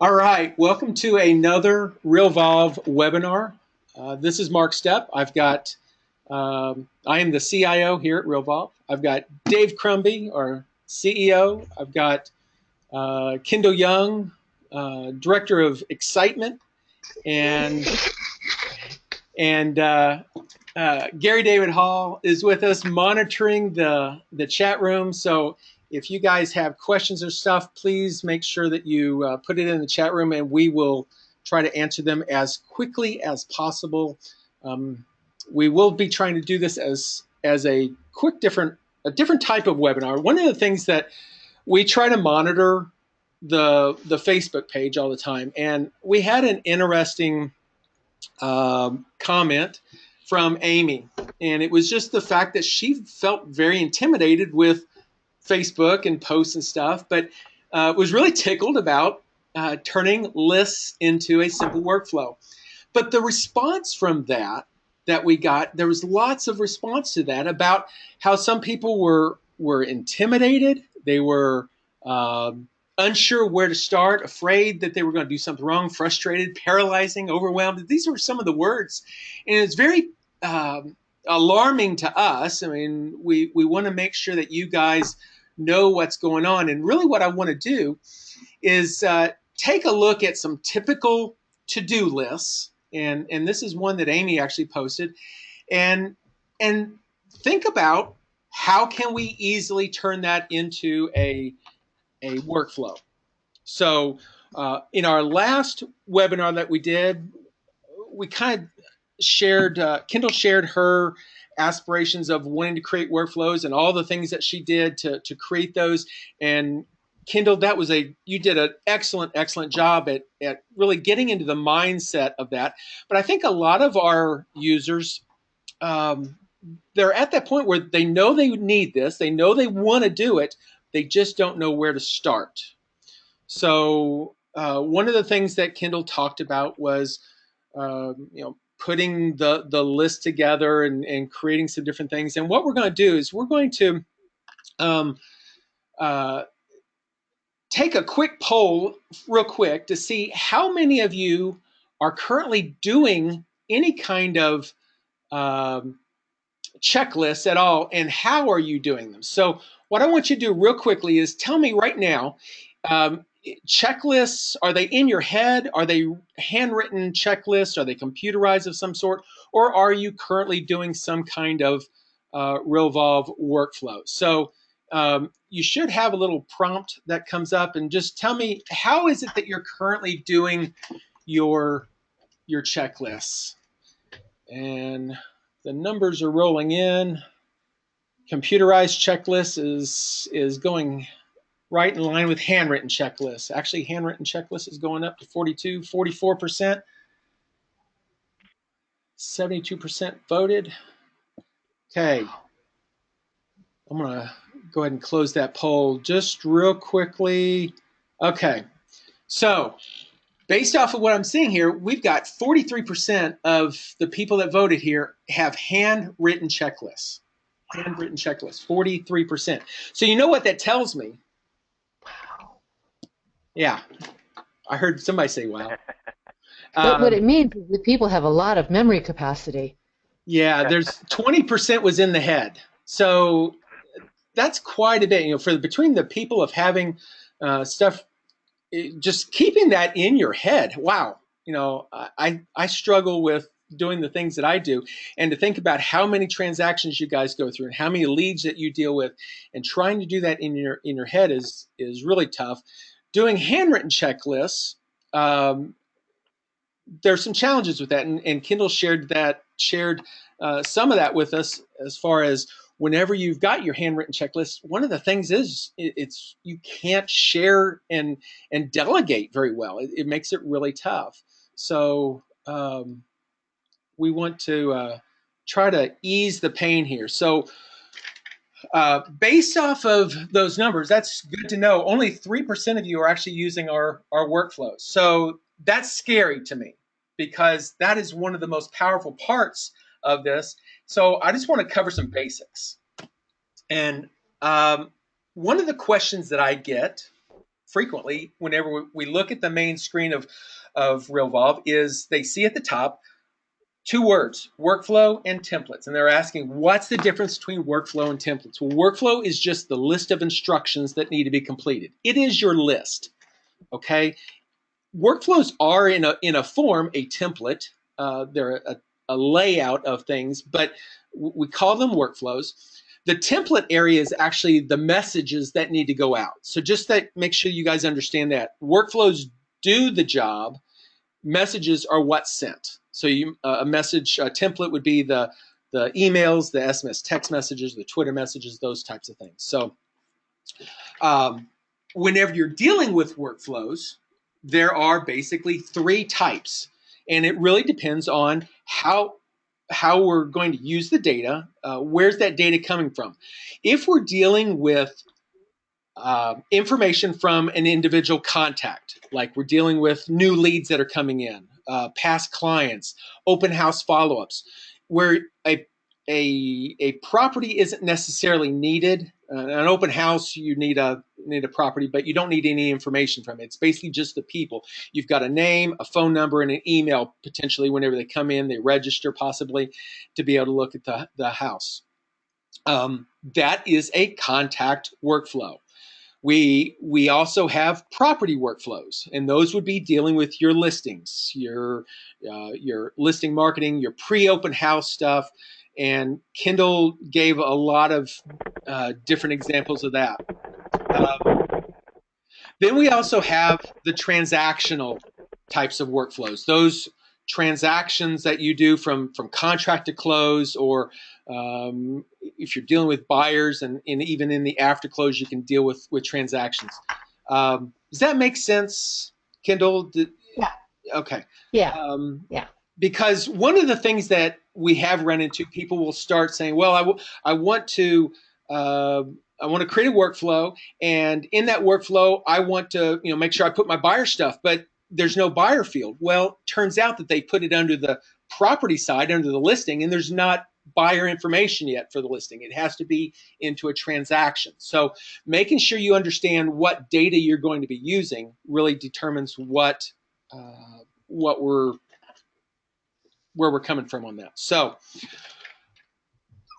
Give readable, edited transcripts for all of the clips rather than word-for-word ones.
All right, welcome to another Realvolve webinar. This is Mark Stepp. I am the CIO here at Realvolve. I've got Dave Crumby, our CEO. I've got Kendall Young, Director of Excitement, and Gary David Hall is with us monitoring the chat room. So if you guys have questions or stuff, please make sure that you put it in the chat room and we will try to answer them as quickly as possible. We will be trying to do this as a different type of webinar. One of the things that we try to monitor the Facebook page all the time, and we had an interesting comment from Amy, and it was just the fact that she felt very intimidated with Facebook and posts and stuff, but was really tickled about turning lists into a simple workflow. But the response from that we got, there was lots of response to that about how some people were intimidated. They were unsure where to start, afraid that they were going to do something wrong, frustrated, paralyzing, overwhelmed. These were some of the words. And it's very alarming to us. I mean, we want to make sure that you guys know what's going on. And really what I want to do is take a look at some typical to-do lists. And this is one that Amy actually posted. And think about how can we easily turn that into a workflow. So in our last webinar that we did, we kind of shared, Kendall shared her aspirations of wanting to create workflows and all the things that she did to create those. And Kendall, you did an excellent job at really getting into the mindset of that. But I think a lot of our users, they're at that point where they know they need this, they know they want to do it, they just don't know where to start. So one of the things that Kendall talked about was, putting the list together and creating some different things. And what we're going to do is we're going to take a quick poll real quick to see how many of you are currently doing any kind of checklists at all, and how are you doing them. So what I want you to do real quickly is tell me right now, checklists, are they in your head? Are they handwritten checklists? Are they computerized of some sort? Or are you currently doing some kind of Realvolve workflow? So you should have a little prompt that comes up, and just tell me, how is it that you're currently doing your checklists? And the numbers are rolling in. Computerized checklist is going right in line with handwritten checklists. Actually, handwritten checklist is going up to 44%. 72% voted. Okay. I'm going to go ahead and close that poll just real quickly. Okay. So based off of what I'm seeing here, we've got 43% of the people that voted here have handwritten checklists. Handwritten checklists, 43%. So you know what that tells me? Yeah, I heard somebody say wow. But what it means is that people have a lot of memory capacity. Yeah, there's 20% was in the head. So that's quite a bit, for between the people of having stuff, just keeping that in your head. Wow. I struggle with doing the things that I do, and to think about how many transactions you guys go through and how many leads that you deal with, and trying to do that in your head is really tough. Doing handwritten checklists, there's some challenges with that, and Kendall shared some of that with us, as far as whenever you've got your handwritten checklist, one of the things is it's you can't share and delegate very well. It makes it really tough. So we want to try to ease the pain here. So based off of those numbers, that's good to know. Only 3% of you are actually using our workflows. So that's scary to me, because that is one of the most powerful parts of this. So I just want to cover some basics. And one of the questions that I get frequently whenever we look at the main screen of Realvolve is they see at the top two words, workflow and templates. And they're asking, what's the difference between workflow and templates? Well, workflow is just the list of instructions that need to be completed. It is your list, okay? Workflows are in a form, a template. They're a layout of things, but we call them workflows. The template area is actually the messages that need to go out. So just that, make sure you guys understand that. Workflows do the job. Messages are what's sent. So a message, a template would be the emails, the SMS text messages, the Twitter messages, those types of things. So whenever you're dealing with workflows, there are basically three types. And it really depends on how we're going to use the data. Where's that data coming from? If we're dealing with information from an individual contact, like we're dealing with new leads that are coming in, past clients, open house follow-ups, where a property isn't necessarily needed. An open house, you need a property, but you don't need any information from it. It's basically just the people. You've got a name, a phone number, and an email potentially whenever they come in, they register possibly to be able to look at the house. That is a contact workflow. We also have property workflows, and those would be dealing with your listings, your listing marketing, your pre-open house stuff. And Kendall gave a lot of different examples of that. Then we also have the transactional types of workflows. Those transactions that you do from contract to close, or if you're dealing with buyers, and even in the after close, you can deal with transactions. Does that make sense, Kendall? Yeah. Okay. Yeah. Yeah. Because one of the things that we have run into, people will start saying, well, I want to create a workflow, and in that workflow, I want to make sure I put my buyer stuff, but there's no buyer field. Well, turns out that they put it under the property side, under the listing, and there's not buyer information yet for the listing. It has to be into a transaction. So making sure you understand what data you're going to be using really determines where we're coming from on that. So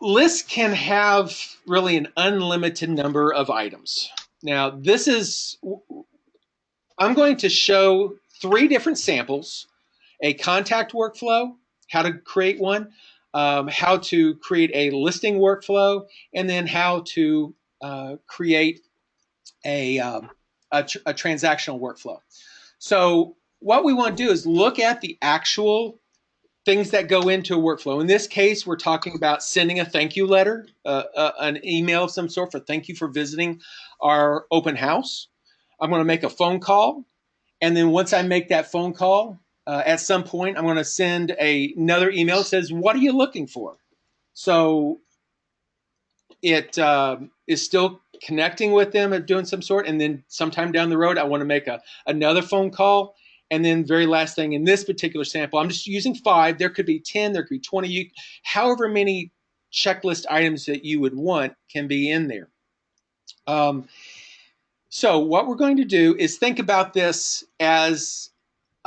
lists can have really an unlimited number of items. Now, I'm going to show 3 different samples: a contact workflow, how to create one, how to create a listing workflow, and then how to create a transactional workflow. So what we want to do is look at the actual things that go into a workflow. In this case, we're talking about sending a thank you letter, an email of some sort for thank you for visiting our open house. I'm going to make a phone call, and then once I make that phone call, at some point, I'm going to send another email that says, what are you looking for? So it is still connecting with them and doing some sort, and then sometime down the road, I want to make another phone call. And then very last thing, in this particular sample, I'm just using 5. There could be 10, there could be 20. However many checklist items that you would want can be in there. So what we're going to do is think about this as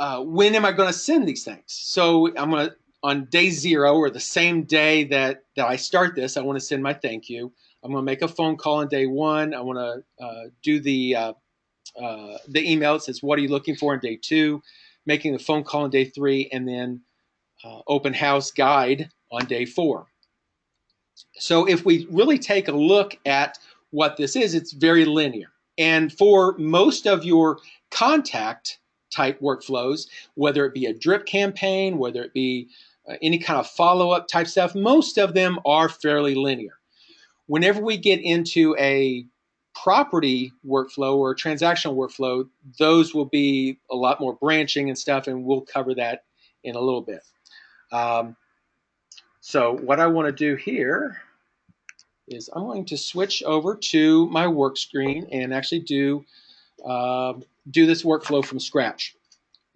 when am I going to send these things? So I'm going to, on day 0, or the same day that I start this, I want to send my thank you. I'm going to make a phone call on day 1. I want to do the email that says, what are you looking for, on day 2, making the phone call on day 3, and then open house guide on day 4. So if we really take a look at what this is, it's very linear. And for most of your contact type workflows, whether it be a drip campaign, whether it be any kind of follow-up type stuff, most of them are fairly linear. Whenever we get into a property workflow or a transactional workflow, those will be a lot more branching and stuff, and we'll cover that in a little bit. So what I want to do here is I'm going to switch over to my work screen and actually do this workflow from scratch,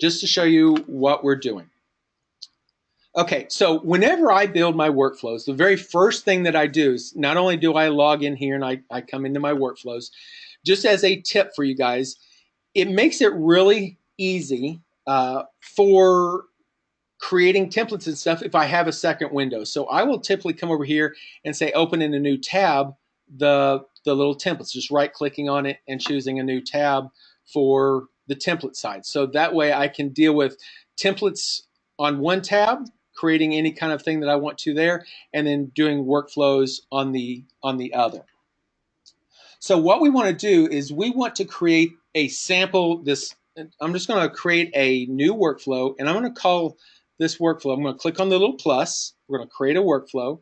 just to show you what we're doing. Okay, so whenever I build my workflows, the very first thing that I do is not only do I log in here and I come into my workflows, just as a tip for you guys, it makes it really easy for creating templates and stuff if I have a second window. So I will typically come over here and say open in a new tab the little templates, just right clicking on it and choosing a new tab for the template side. So that way I can deal with templates on one tab, creating any kind of thing that I want to there, and then doing workflows on the other. So what we want to do is we want to create a sample. I'm just going to create a new workflow, and I'm going to call this workflow. I'm going to click on the little plus. We're going to create a workflow,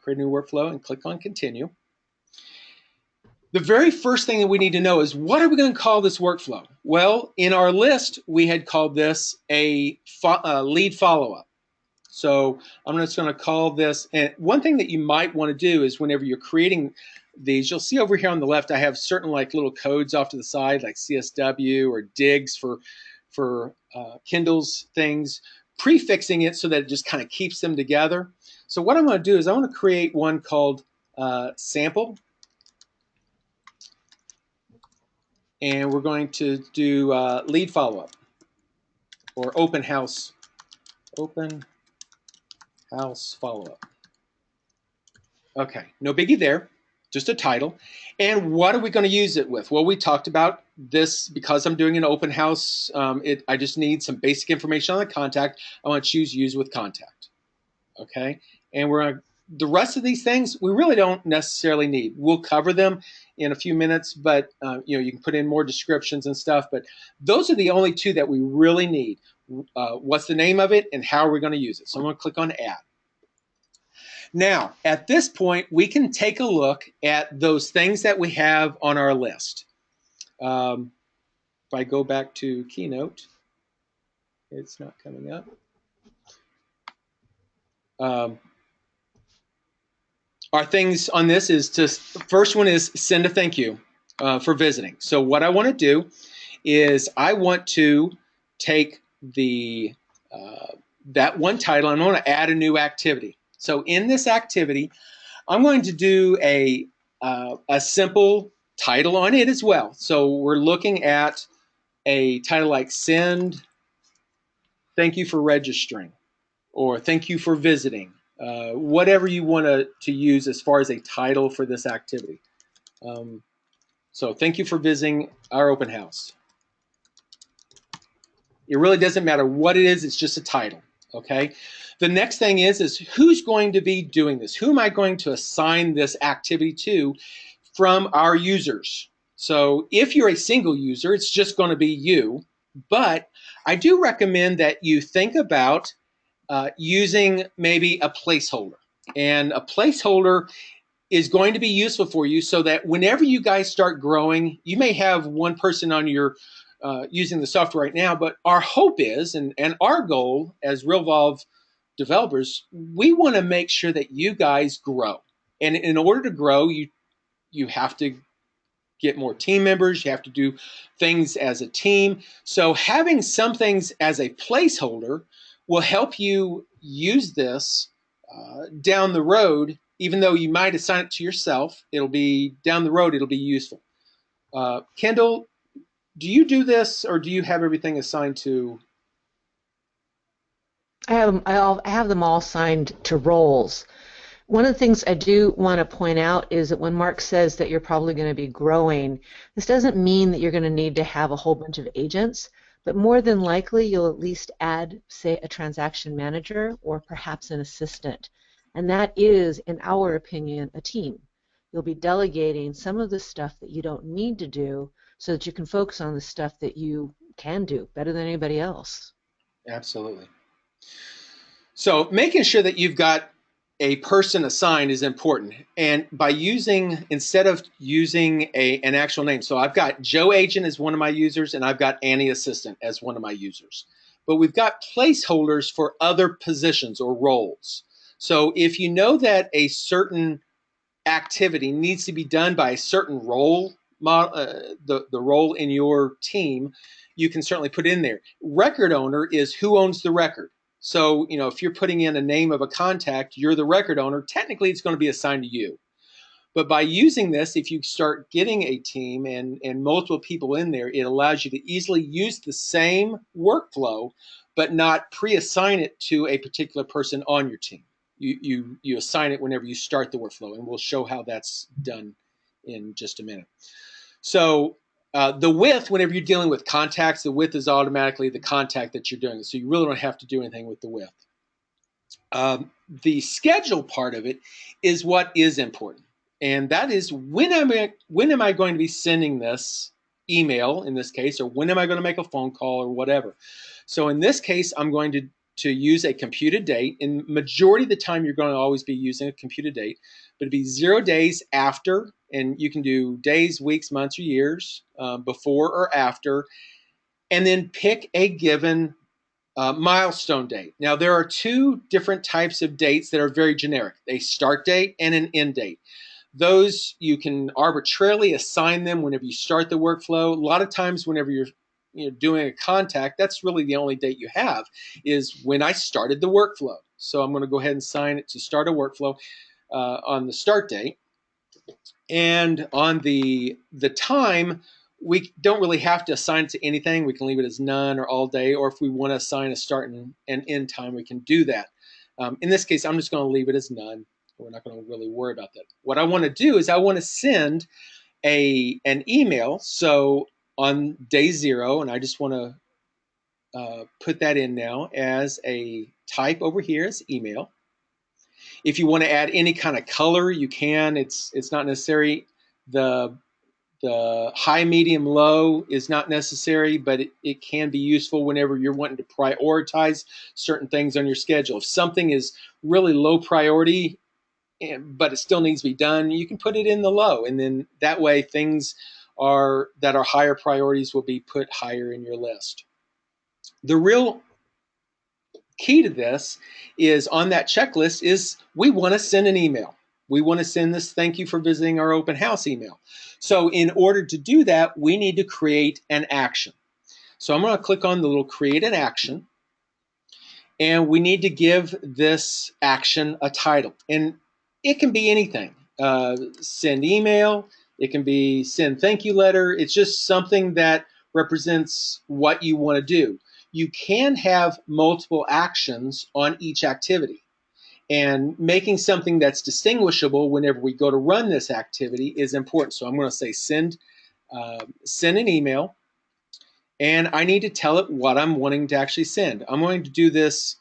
create a new workflow, and click on continue. The very first thing that we need to know is, what are we going to call this workflow? Well, in our list, we had called this a lead follow-up. So I'm just going to call this, and one thing that you might want to do is whenever you're creating these, you'll see over here on the left, I have certain like little codes off to the side, like CSW or digs for Kindle's things, prefixing it so that it just kind of keeps them together. So what I'm going to do is I want to create one called sample, and we're going to do lead follow-up or open house follow-up. Okay, no biggie there, just a title. And what are we going to use it with? Well, we talked about this because I'm doing an open house. I just need some basic information on the contact. I want to choose use with contact. Okay, and the rest of these things we really don't necessarily need. We'll cover them in a few minutes, but you can put in more descriptions and stuff. But those are the only two that we really need. What's the name of it and how are we going to use it? So I'm going to click on add. Now, at this point, we can take a look at those things that we have on our list. If I go back to Keynote, it's not coming up. Our things on this is first one is send a thank you for visiting. So what I want to do is I want to take that one title and I want to add a new activity. So in this activity, I'm going to do a simple title on it as well. So we're looking at a title like send thank you for registering or thank you for visiting, whatever you want to use as far as a title for this activity. So thank you for visiting our open house. It really doesn't matter what it is, it's just a title, okay? The next thing is who's going to be doing this? Who am I going to assign this activity to from our users? So if you're a single user, it's just going to be you, but I do recommend that you think about using maybe a placeholder. And a placeholder is going to be useful for you so that whenever you guys start growing, you may have one person on your using the software right now, but our hope is, and our goal as Realvolve developers, we want to make sure that you guys grow. And in order to grow, you have to get more team members, you have to do things as a team. So having some things as a placeholder will help you use this down the road. Even though you might assign it to yourself, it'll be down the road, it'll be useful. Kendall, do you do this or do you have everything assigned to? I have them all assigned to roles. One of the things I do want to point out is that when Mark says that you're probably going to be growing, this doesn't mean that you're going to need to have a whole bunch of agents, but more than likely you'll at least add, say, a transaction manager or perhaps an assistant. And that is, in our opinion, a team. You'll be delegating some of the stuff that you don't need to do so that you can focus on the stuff that you can do better than anybody else. Absolutely. So making sure that you've got a person assigned is important. And by instead of using an actual name, so I've got Joe Agent as one of my users and I've got Annie Assistant as one of my users. But we've got placeholders for other positions or roles. So if you know that a certain activity needs to be done by a certain role, the role in your team, you can certainly put in there. Record owner is who owns the record. So, if you're putting in a name of a contact, you're the record owner, technically it's going to be assigned to you. But by using this, if you start getting a team and multiple people in there, it allows you to easily use the same workflow, but not pre-assign it to a particular person on your team. You assign it whenever you start the workflow, and we'll show how that's done in just a minute. So the width, whenever you're dealing with contacts, the width is automatically the contact that you're doing. So you really don't have to do anything with the width. The schedule part of it is what is important. And that is when am I going to be sending this email in this case, or when am I going to make a phone call or whatever. So in this case, I'm going to use a computed date. In majority of the time, you're going to always be using a computed date, but it'd be 0 days after, and you can do days, weeks, months, or years, before or after, and then pick a given milestone date. Now, there are 2 different types of dates that are very generic: a start date and an end date. Those, you can arbitrarily assign them whenever you start the workflow. A lot of times whenever you're doing a contact, that's really the only date you have, is when I started the workflow. So I'm going to go ahead and assign it to start a workflow on the start date. And on the time, we don't really have to assign it to anything. We can leave it as none or all day, or if we want to assign a start and end time, we can do that. In this case, I'm just going to leave it as none. We're not going to really worry about that. What I want to do is I want to send an email. So on day 0, and I just want to put that in now as a type over here as email. If you want to add any kind of color, you can. It's not necessary. The high, medium, low is not necessary, but it can be useful whenever you're wanting to prioritize certain things on your schedule. If something is really low priority, but it still needs to be done, you can put it in the low, and then that way things that are higher priorities will be put higher in your list. The real key to this is on that checklist is we want to send an email. We want to send this thank you for visiting our open house email. So in order to do that, we need to create an action. So I'm going to click on the little create an action, and we need to give this action a title. And it can be anything. Send email. It can be send thank you letter. It's just something that represents what you want to do. You can have multiple actions on each activity. And making something that's distinguishable whenever we go to run this activity is important. So I'm going to say send an email, and I need to tell it what I'm wanting to actually send. I'm going to do this.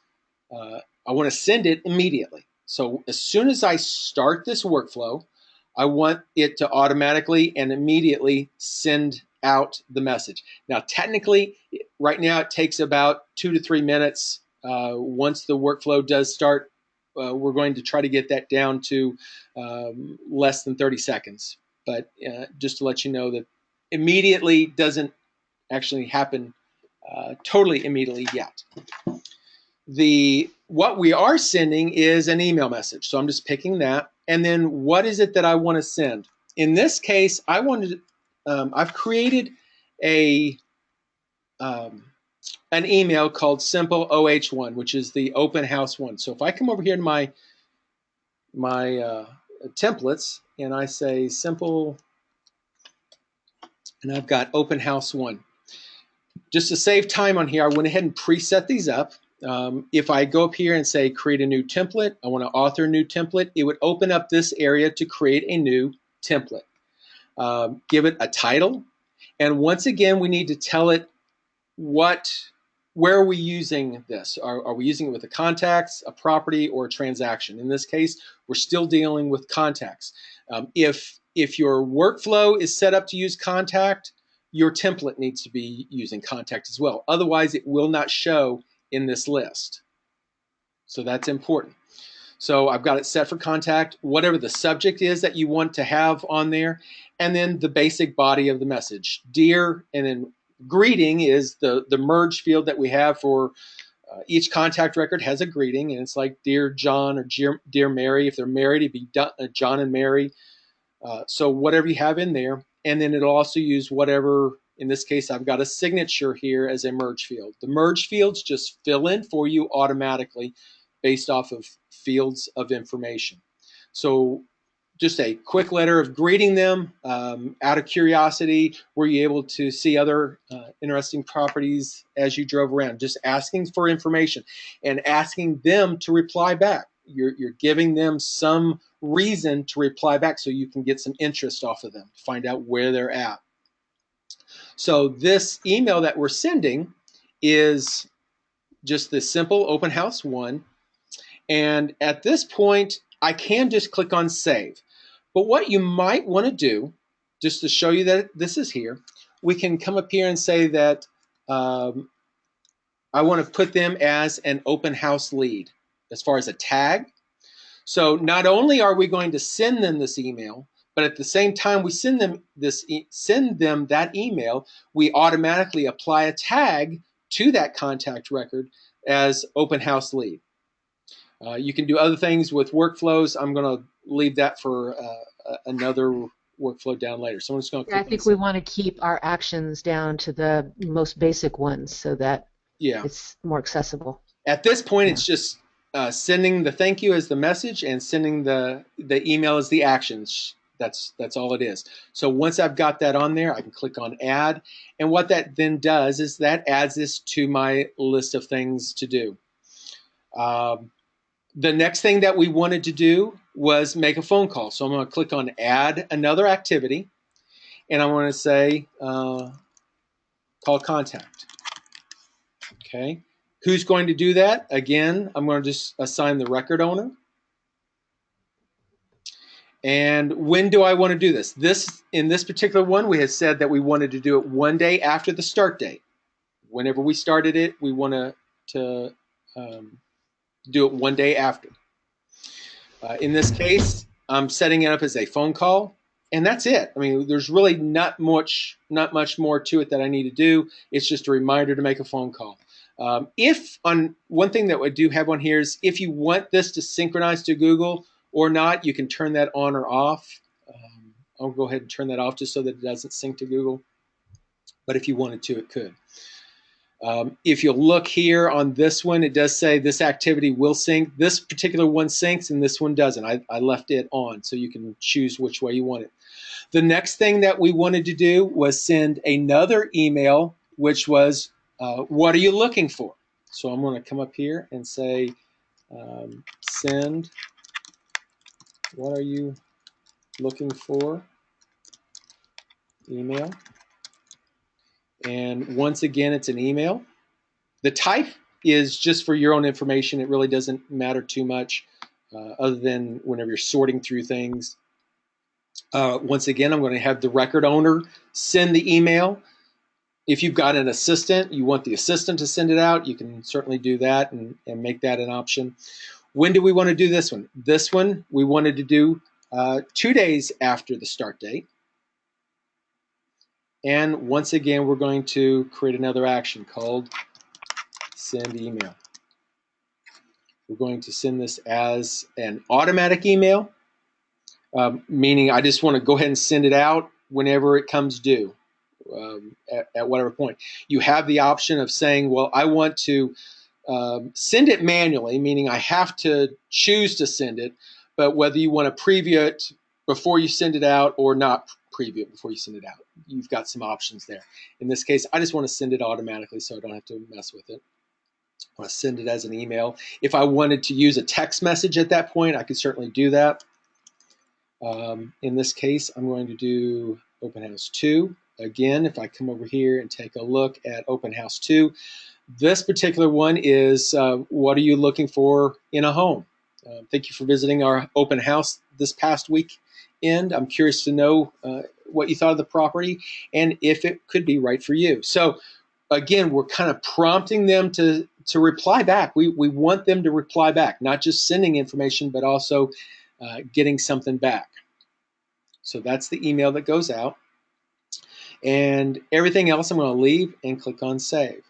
I want to send it immediately. So as soon as I start this workflow, I want it to automatically and immediately send out the message. Now, technically, right now it takes about 2 to 3 minutes. Once the workflow does start, we're going to try to get that down to less than 30 seconds. But just to let you know that immediately doesn't actually happen totally immediately yet. What we are sending is an email message. So I'm just picking that. And then what is it that I want to send? In this case, I've created an email called Simple OH1, which is the open house one. So if I come over here to my templates and I say simple, and I've got open house one. Just to save time on here, I went ahead and preset these up. If I go up here and say create a new template, I want to author a new template, it would open up this area to create a new template. Give it a title, and once again, we need to tell it where are we using this? Are we using it with a contacts, a property, or a transaction? In this case, we're still dealing with contacts. If your workflow is set up to use contact, your template needs to be using contact as well. Otherwise, it will not show in this list. So that's important. So I've got it set for contact, whatever the subject is that you want to have on there, and then the basic body of the message. Dear, and then greeting is the merge field that we have for each contact record has a greeting, and it's like Dear John or Dear Mary. If they're married, it'd be John and Mary. So whatever you have in there, and then it'll also use whatever. In this case, I've got a signature here as a merge field. The merge fields just fill in for you automatically based off of fields of information. So just a quick letter of greeting them. Out of curiosity, were you able to see other interesting properties as you drove around? Just asking for information and asking them to reply back. You're giving them some reason to reply back so you can get some interest off of them, find out where they're at. So this email that we're sending is just this simple open house one. And at this point, I can just click on save. But what you might want to do, just to show you that this is here, we can come up here and say that I want to put them as an open house lead as far as a tag. So not only are we going to send them this email, but at the same time we send them that email, we automatically apply a tag to that contact record as open house lead. You can do other things with workflows. I'm going to leave that for another workflow down later. So I'm just going to I think we want to keep our actions down to the most basic ones so that it's more accessible. At this point, it's just sending the thank you as the message and sending the email as the actions. That's all it is. So once I've got that on there, I can click on add. And what that then does is that adds this to my list of things to do. The next thing that we wanted to do was make a phone call. So I'm going to click on add another activity. And I want to say call contact. Okay. Who's going to do that? Again, I'm going to just assign the record owner. And when do I want to do this? In this particular one, we had said that we wanted to do it one day after the start date. Whenever we started it, we want to do it one day after. In this case, I'm setting it up as a phone call, and that's it. I mean, there's really not much more to it that I need to do. It's just a reminder to make a phone call. One thing that I do have on here is if you want this to synchronize to Google or not, you can turn that on or off. I'll go ahead and turn that off just so that it doesn't sync to Google. But if you wanted to, it could. If you'll look here on this one, it does say this activity will sync. This particular one syncs and this one doesn't. I left it on, so you can choose which way you want it. The next thing that we wanted to do was send another email, which was, what are you looking for? So I'm going to come up here and say, send, what are you looking for? Email. And once again, it's an email. The type is just for your own information. It really doesn't matter too much other than whenever you're sorting through things. Once again, I'm going to have the record owner send the email. If you've got an assistant, you want the assistant to send it out, you can certainly do that and make that an option. When do we want to do this one? This one we wanted to do 2 days after the start date. And once again, we're going to create another action called send email. We're going to send this as an automatic email, meaning I just want to go ahead and send it out whenever it comes due, at whatever point. You have the option of saying, well, I want to send it manually, meaning I have to choose to send it, but whether you want to preview it before you send it out or not preview it before you send it out, you've got some options there. In this case, I just want to send it automatically so I don't have to mess with it. I want to send it as an email. If I wanted to use a text message at that point, I could certainly do that. In this case, I'm going to do Open House 2. Again, if I come over here and take a look at Open House 2, this particular one is what are you looking for in a home? Thank you for visiting our open house this past weekend. I'm curious to know what you thought of the property and if it could be right for you. So again, we're kind of prompting them to reply back. We want them to reply back, not just sending information, but also getting something back. So that's the email that goes out. And everything else I'm going to leave and click on save.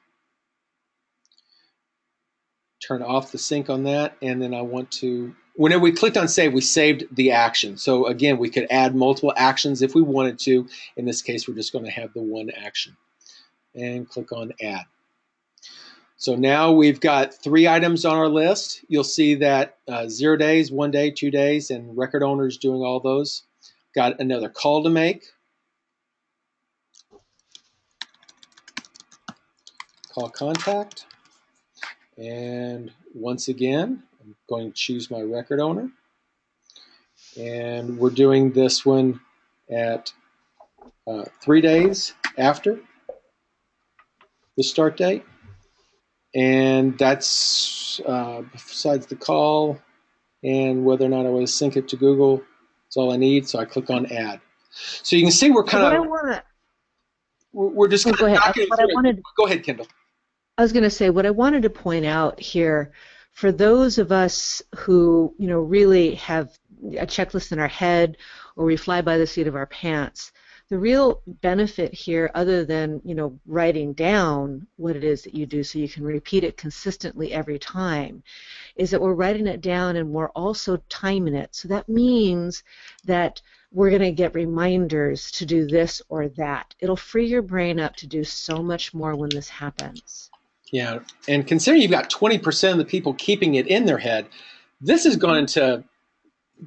Turn off the sync on that, and then I want to, whenever we clicked on save, we saved the action. So again, we could add multiple actions if we wanted to. In this case, we're just going to have the one action. And click on add. So now we've got 3 items on our list. You'll see that 0 days, 1 day, 2 days, and record owners doing all those. Got another call to make. Call contact. And once again, I'm going to choose my record owner. And we're doing this one at 3 days after the start date. And that's besides the call and whether or not I want to sync it to Google. That's all I need. So I click on add. So you can see we're kind of, we're just kind of knocking through it. Go ahead, Kendall. I was going to say what I wanted to point out here for those of us who, really have a checklist in our head or we fly by the seat of our pants, the real benefit here, other than, writing down what it is that you do so you can repeat it consistently every time, is that we're writing it down and we're also timing it. So that means that we're going to get reminders to do this or that. It'll free your brain up to do so much more when this happens. Yeah, and considering you've got 20% of the people keeping it in their head, this is going to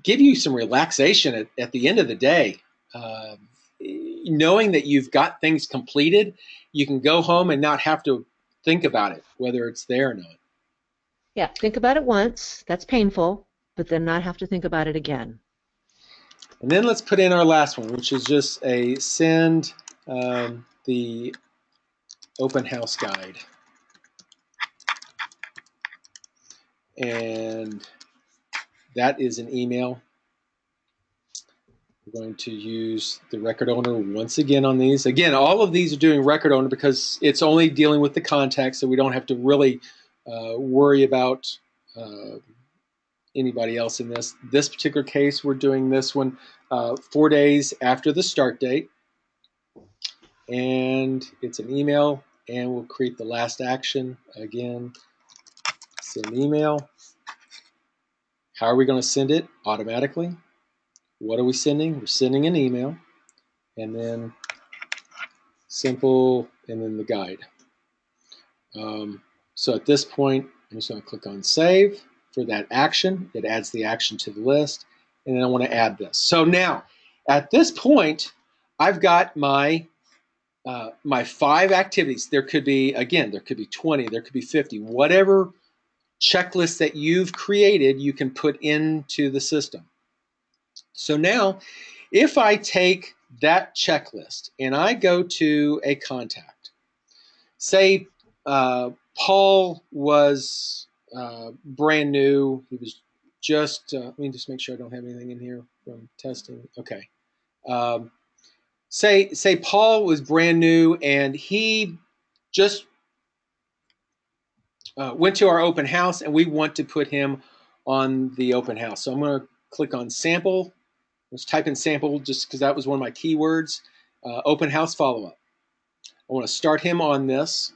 give you some relaxation at the end of the day. Knowing that you've got things completed, you can go home and not have to think about it, whether it's there or not. Yeah, think about it once. That's painful, but then not have to think about it again. And then let's put in our last one, which is just a send the open house guide. And that is an email. We're going to use the record owner once again on these. Again, all of these are doing record owner because it's only dealing with the contact, so we don't have to really worry about anybody else in this. This particular case, we're doing this one 4 days after the start date. And it's an email, and we'll create the last action. Again, send email. How are we going to send it? Automatically. What are we sending? We're sending an email, and then simple, and then the guide. So at this point, I'm just going to click on save for that action. It adds the action to the list, and then I want to add this. So now, at this point, I've got my 5 activities. There could be, again, there could be 20, there could be 50, whatever checklist that you've created, you can put into the system. So now, if I take that checklist and I go to a contact, say Paul was brand new, he was just, let me just make sure I don't have anything in here from testing. Okay. Say Paul was brand new and he just went to our open house and we want to put him on the open house. So I'm going to click on sample. Let's type in sample just because that was one of my keywords. Open house follow-up. I want to start him on this.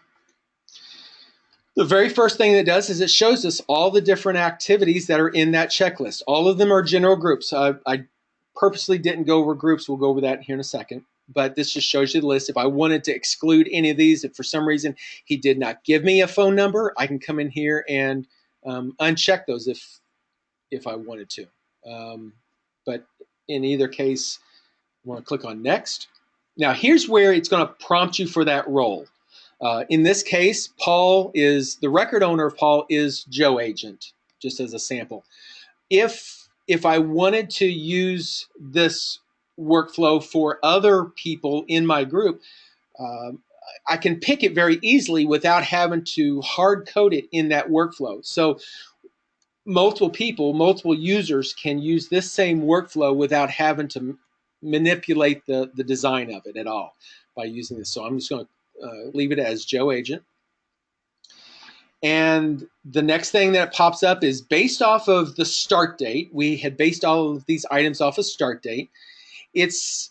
The very first thing that it does is it shows us all the different activities that are in that checklist. All of them are general groups. I purposely didn't go over groups. We'll go over that here in a second. But this just shows you the list. If I wanted to exclude any of these, if for some reason he did not give me a phone number, I can come in here and uncheck those if I wanted to. But in either case, I want to click on next. Now here's where it's going to prompt you for that role. In this case, the record owner of Paul is Joe Agent, just as a sample. If I wanted to use this workflow for other people in my group, I can pick it very easily without having to hard code it in that workflow. So multiple people, multiple users can use this same workflow without having to manipulate the design of it at all by using this. So I'm just going to leave it as Joe Agent. And the next thing that pops up is based off of the start date. We had based all of these items off of start date. It's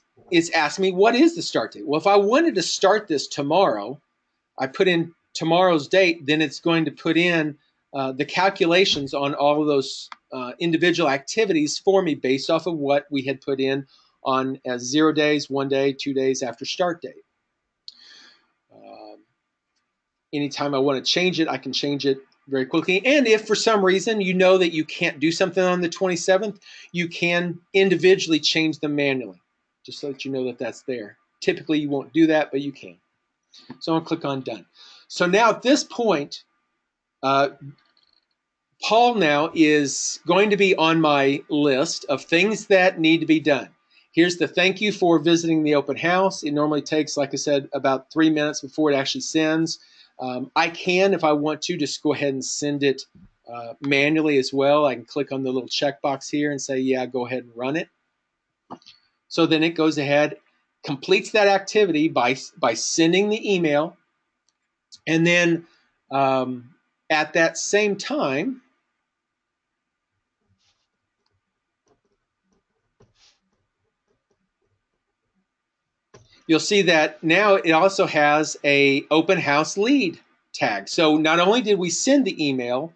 asking me, what is the start date? Well, if I wanted to start this tomorrow, I put in tomorrow's date, then it's going to put in the calculations on all of those individual activities for me based off of what we had put in on as 0 days, 1 day, 2 days after start date. anytime I want to change it, I can change it very quickly. And if for some reason you know that you can't do something on the 27th, you can individually change them manually, just so that you know that that's there. Typically, you won't do that, but you can. So I'm going to click on Done. So now at this point, Paul now is going to be on my list of things that need to be done. Here's the thank you for visiting the open house. It normally takes, like I said, about 3 minutes before it actually sends. I can, if I want to, just go ahead and send it manually as well. I can click on the little checkbox here and say, yeah, go ahead and run it. So then it goes ahead, completes that activity by sending the email. And then at that same time, you'll see that now it also has a open house lead tag. So not only did we send the email,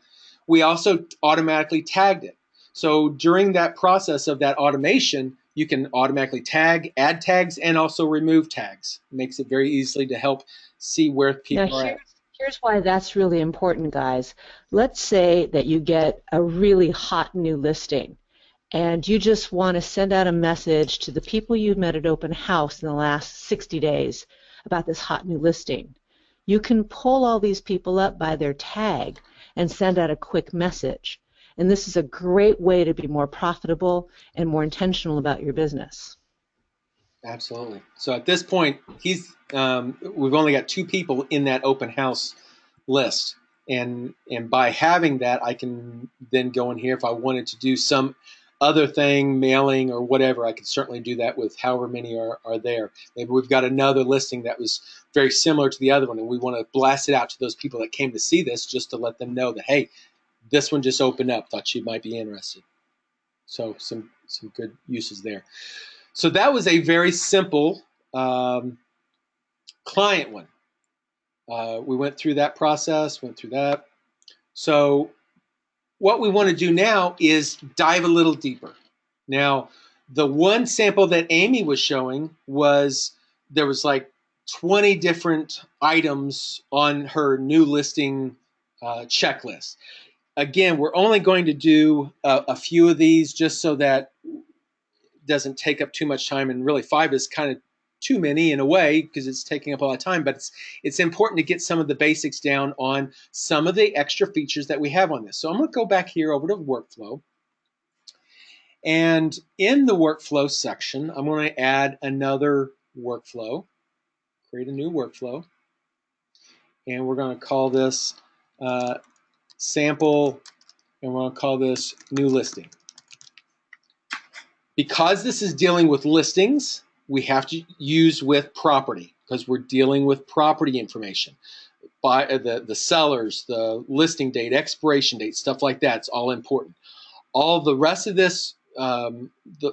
we also automatically tagged it. So during that process of that automation, you can automatically tag, add tags, and also remove tags. It makes it very easily to help see where people Now, are at. here's why that's really important, guys. Let's say that you get a really hot new listing, and you just want to send out a message to the people you've met at open house in the last 60 days about this hot new listing. You can pull all these people up by their tag and send out a quick message. And this is a great way to be more profitable and more intentional about your business. Absolutely. So at this point, we've only got 2 people in that open house list, and by having that, I can then go in here if I wanted to do some other thing, mailing or whatever. I could certainly do that with however many are there. Maybe we've got another listing that was very similar to the other one, and we want to blast it out to those people that came to see this, just to let them know that, hey, this one just opened up. Thought you might be interested. So some good uses there. So that was a very simple client one. We went through that process, went through that. So what we want to do now is dive a little deeper. Now, the one sample that Amy was showing was there was like 20 different items on her new listing checklist. Again, we're only going to do a few of these just so that doesn't take up too much time, and really 5 is kind of too many in a way because it's taking up a lot of time, but it's important to get some of the basics down on some of the extra features that we have on this. So I'm going to go back here over to workflow, and in the workflow section, I'm going to add another workflow, create a new workflow, and we're going to call this sample, and we're going to call this new listing. Because this is dealing with listings, we have to use with property because we're dealing with property information. By the sellers, the listing date, expiration date, stuff like that. It's all important. All the rest of this, the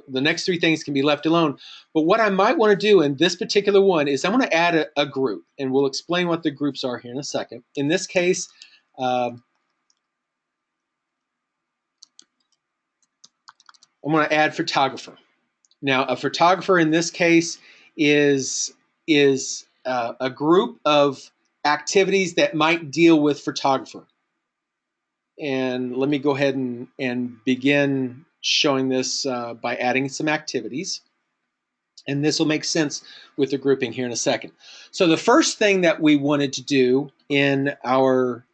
next 3 things can be left alone. But what I might want to do in this particular one is I'm going to add a group, and we'll explain what the groups are here in a second. In this case, I'm going to add photographer. Now, a photographer in this case is a group of activities that might deal with photographer. And let me go ahead and begin showing this by adding some activities. And this will make sense with the grouping here in a second. So the first thing that we wanted to do in our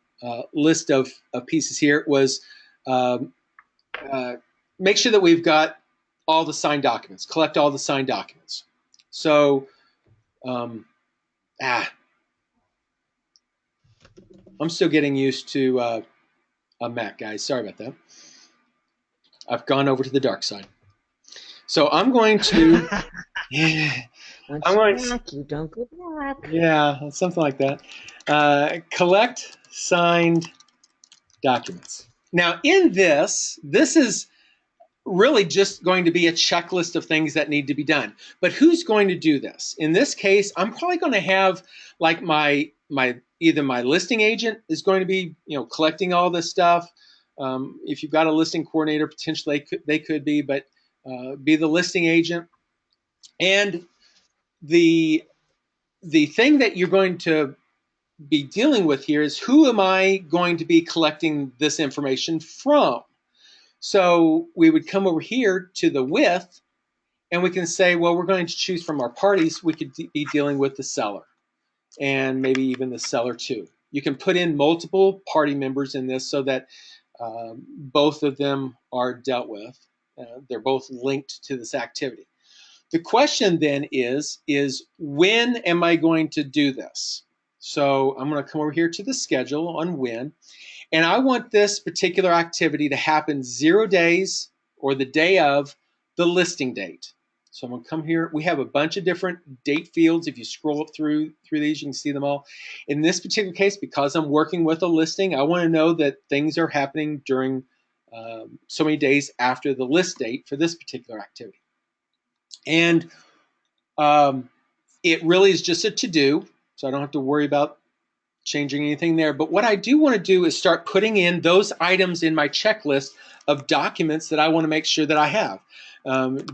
list of pieces here was make sure that we've got all the signed documents, collect all the signed documents. So, I'm still getting used to a Mac, guys. Sorry about that. I've gone over to the dark side. So I'm going to. Once you're back, you don't go back. Yeah, something like that. Collect signed documents. Now, in this is really just going to be a checklist of things that need to be done. But who's going to do this? In this case, I'm probably going to have like my either my listing agent is going to be collecting all this stuff. If you've got a listing coordinator, potentially they could be, but be the listing agent. And the thing that you're going to be dealing with here is, who am I going to be collecting this information from? So we would come over here to the with, and we can say, well, we're going to choose from our parties. We could be dealing with the seller and maybe even the seller too. You can put in multiple party members in this so that both of them are dealt with. They're both linked to this activity. The question then is when am I going to do this? So I'm going to come over here to the schedule on when, and I want this particular activity to happen 0 days or the day of the listing date. So I'm going to come here. We have a bunch of different date fields. If you scroll up through these, you can see them all. In this particular case, because I'm working with a listing, I want to know that things are happening during so many days after the list date for this particular activity. And it really is just a to-do, so I don't have to worry about changing anything there. But what I do want to do is start putting in those items in my checklist of documents that I want to make sure that I have.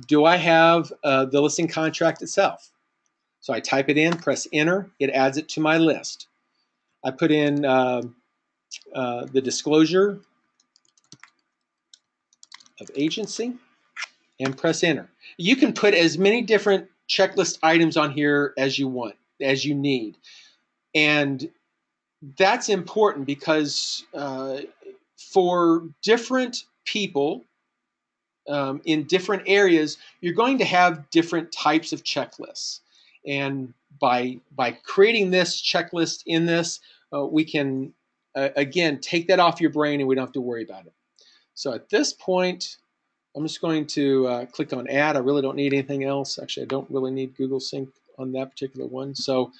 Do I have the listing contract itself? So I type it in, press enter, it adds it to my list. I put in the disclosure of agency and press enter. You can put as many different checklist items on here as you want, as you need. And that's important because for different people in different areas, you're going to have different types of checklists. And by creating this checklist in this, we can, again, take that off your brain and we don't have to worry about it. So at this point, I'm just going to click on add. I really don't need anything else. Actually, I don't really need Google Sync on that particular one. So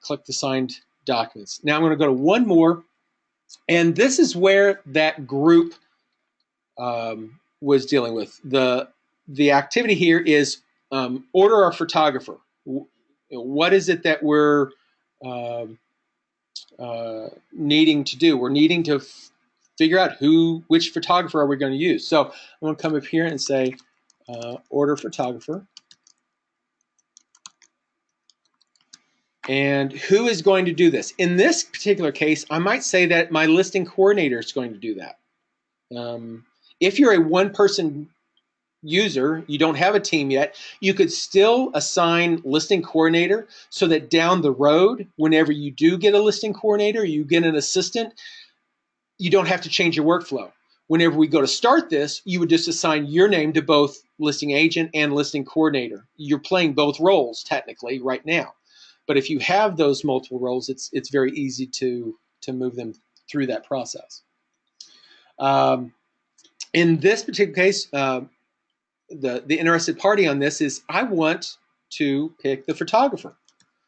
click the signed documents. Now I'm going to go to one more, and this is where that group was dealing with. The activity here is order our photographer. What is it that we're needing to do? We're needing to figure out which photographer are we going to use. So I'm going to come up here and say order photographer. And who is going to do this? In this particular case, I might say that my listing coordinator is going to do that. If you're a one-person user, you don't have a team yet, you could still assign listing coordinator so that down the road, whenever you do get a listing coordinator, you get an assistant, you don't have to change your workflow. Whenever we go to start this, you would just assign your name to both listing agent and listing coordinator. You're playing both roles technically right now. But if you have those multiple roles, it's very easy to move them through that process. In this particular case, the interested party on this is I want to pick the photographer.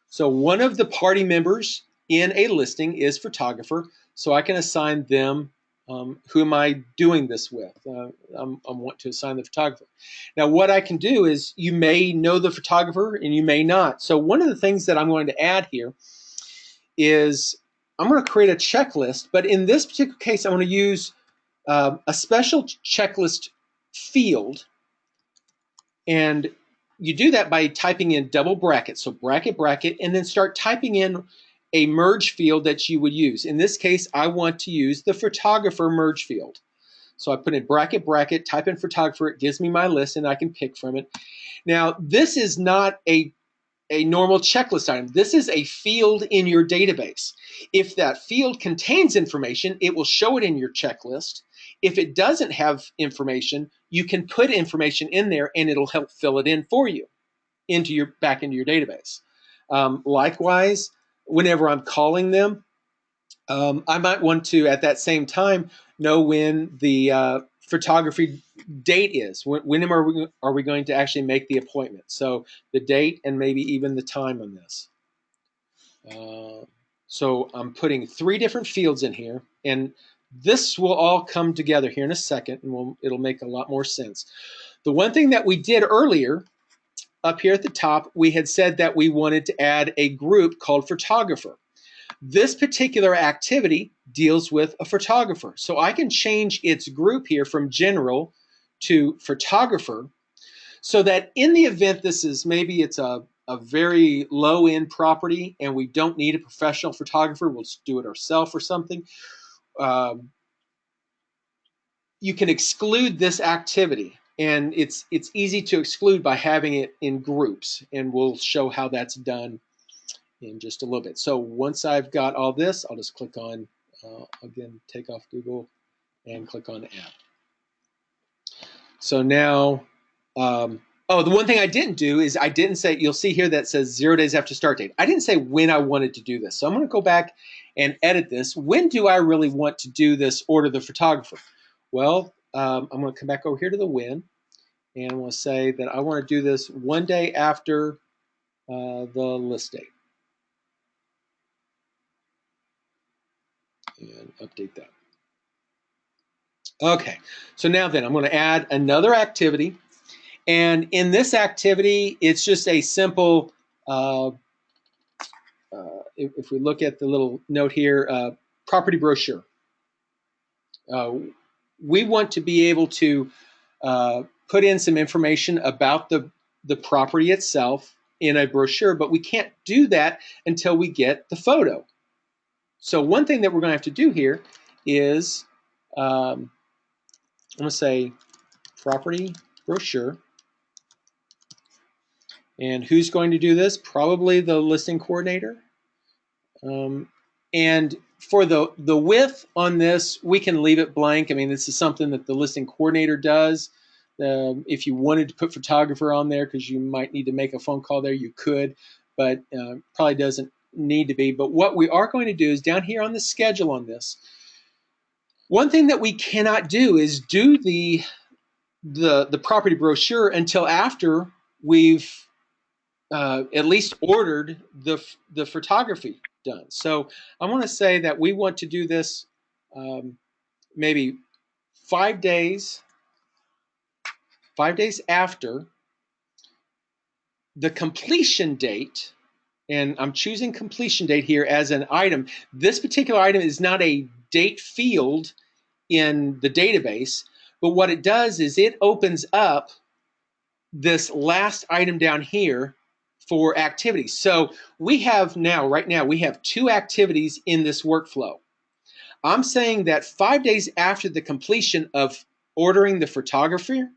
So one of the party members in a listing is photographer, so I can assign them who am I doing this with. I want to assign the photographer. Now what I can do is, you may know the photographer and you may not. So one of the things that I'm going to add here is I'm going to create a checklist, but in this particular case I'm going to use a special checklist field, and you do that by typing in double brackets, so bracket, bracket, and then start typing in a merge field that you would use. In this case, I want to use the photographer merge field. So I put in bracket, bracket, type in photographer, it gives me my list and I can pick from it. Now, this is not a normal checklist item. This is a field in your database. If that field contains information, it will show it in your checklist. If it doesn't have information, you can put information in there and it'll help fill it in for you back into your database. Likewise, whenever I'm calling them, I might want to, at that same time, know when the photography date is. When are we going to actually make the appointment? So the date and maybe even the time on this. So I'm putting 3 different fields in here, and this will all come together here in a second, and it'll make a lot more sense. The one thing that we did earlier, up here at the top, we had said that we wanted to add a group called photographer. This particular activity deals with a photographer. So I can change its group here from general to photographer, so that in the event this is, maybe it's a a very low-end property and we don't need a professional photographer, we'll just do it ourselves or something, you can exclude this activity. And it's easy to exclude by having it in groups, and we'll show how that's done in just a little bit. So once I've got all this, I'll just click on, again, take off Google and click on Add. So now, oh, the one thing I didn't do is I didn't say, you'll see here that says 0 days after start date. I didn't say when I wanted to do this. So I'm going to go back and edit this. When do I really want to do this order the photographer? Well, I'm going to come back over here to the when, and I'm going to say that I want to do this 1 day after the list date. And update that. Okay, so now then I'm going to add another activity. And in this activity, it's just a simple, if we look at the little note here, property brochure. We want to be able to put in some information about the property itself in a brochure, but we can't do that until we get the photo. So one thing that we're going to have to do here is, I'm going to say property brochure. And who's going to do this? Probably the listing coordinator. And for the width on this, we can leave it blank. I mean, this is something that the listing coordinator does. If you wanted to put photographer on there because you might need to make a phone call there, you could, but probably doesn't need to be. But what we are going to do is down here on the schedule on this, one thing that we cannot do is do the property brochure until after we've at least ordered the photography done. So I want to say that we want to do this maybe 5 days after the completion date. And I'm choosing completion date here as an item. This particular item is not a date field in the database, but what it does is it opens up this last item down here for activities. So we have now, right now, we have 2 activities in this workflow. I'm saying that 5 days after the completion of ordering the photographer,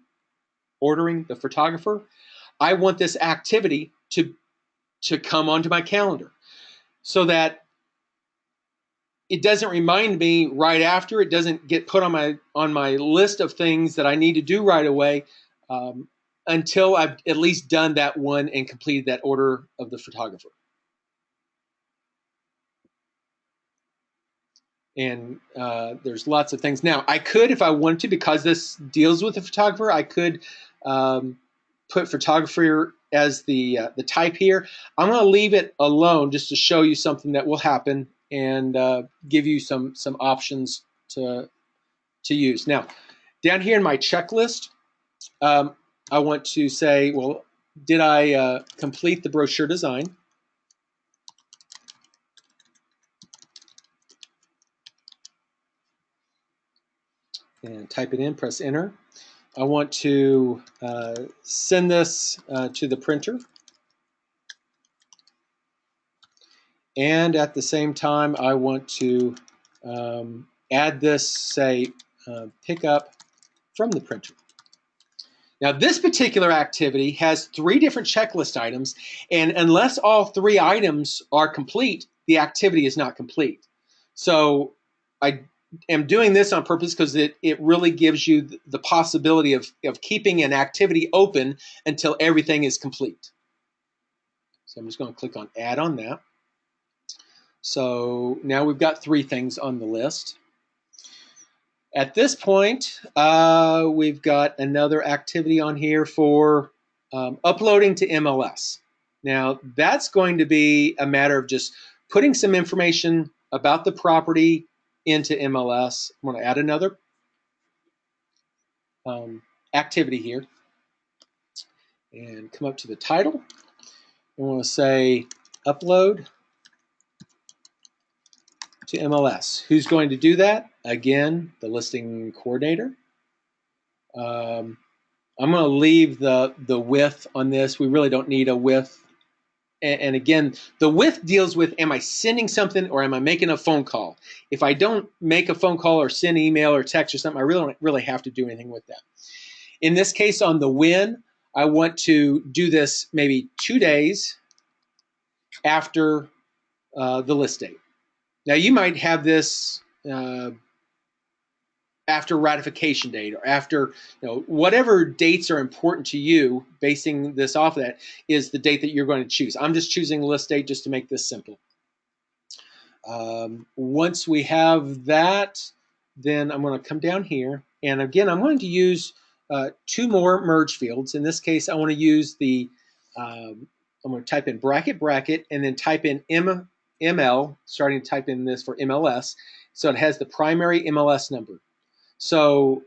I want this activity to come onto my calendar so that it doesn't remind me right after, it doesn't get put on my list of things that I need to do right away. Until I've at least done that one and completed that order of the photographer. And there's lots of things. Now, I could, if I wanted to, because this deals with the photographer, I could put photographer as the type here. I'm going to leave it alone just to show you something that will happen and give you some options to use. Now, down here in my checklist, I want to say, well, did I complete the brochure design? And type it in, press enter. I want to send this to the printer. And at the same time, I want to add this, say, pick up from the printer. Now, this particular activity has 3 different checklist items, and unless all 3 items are complete, the activity is not complete. So I am doing this on purpose because it really gives you the possibility of keeping an activity open until everything is complete. So I'm just going to click on Add on that. So now we've got 3 things on the list. At this point, we've got another activity on here for uploading to MLS. Now, that's going to be a matter of just putting some information about the property into MLS. I'm going to add another activity here and come up to the title. I want to say upload to MLS. Who's going to do that? Again, the listing coordinator. I'm going to leave the width on this. We really don't need a width And again, the with deals with, am I sending something or am I making a phone call? If I don't make a phone call or send email or text or something, I really don't really have to do anything with that. In this case, on the when, I want to do this maybe 2 days after the list date. Now, you might have this after ratification date or after, whatever dates are important to you. Basing this off of that is the date that you're going to choose. I'm just choosing list date just to make this simple. Once we have that, then I'm going to come down here, and again, I'm going to use 2 more merge fields. In this case, I want to use the, I'm going to type in bracket, bracket, and then type in ML, starting to type in this for MLS, so it has the primary MLS number. So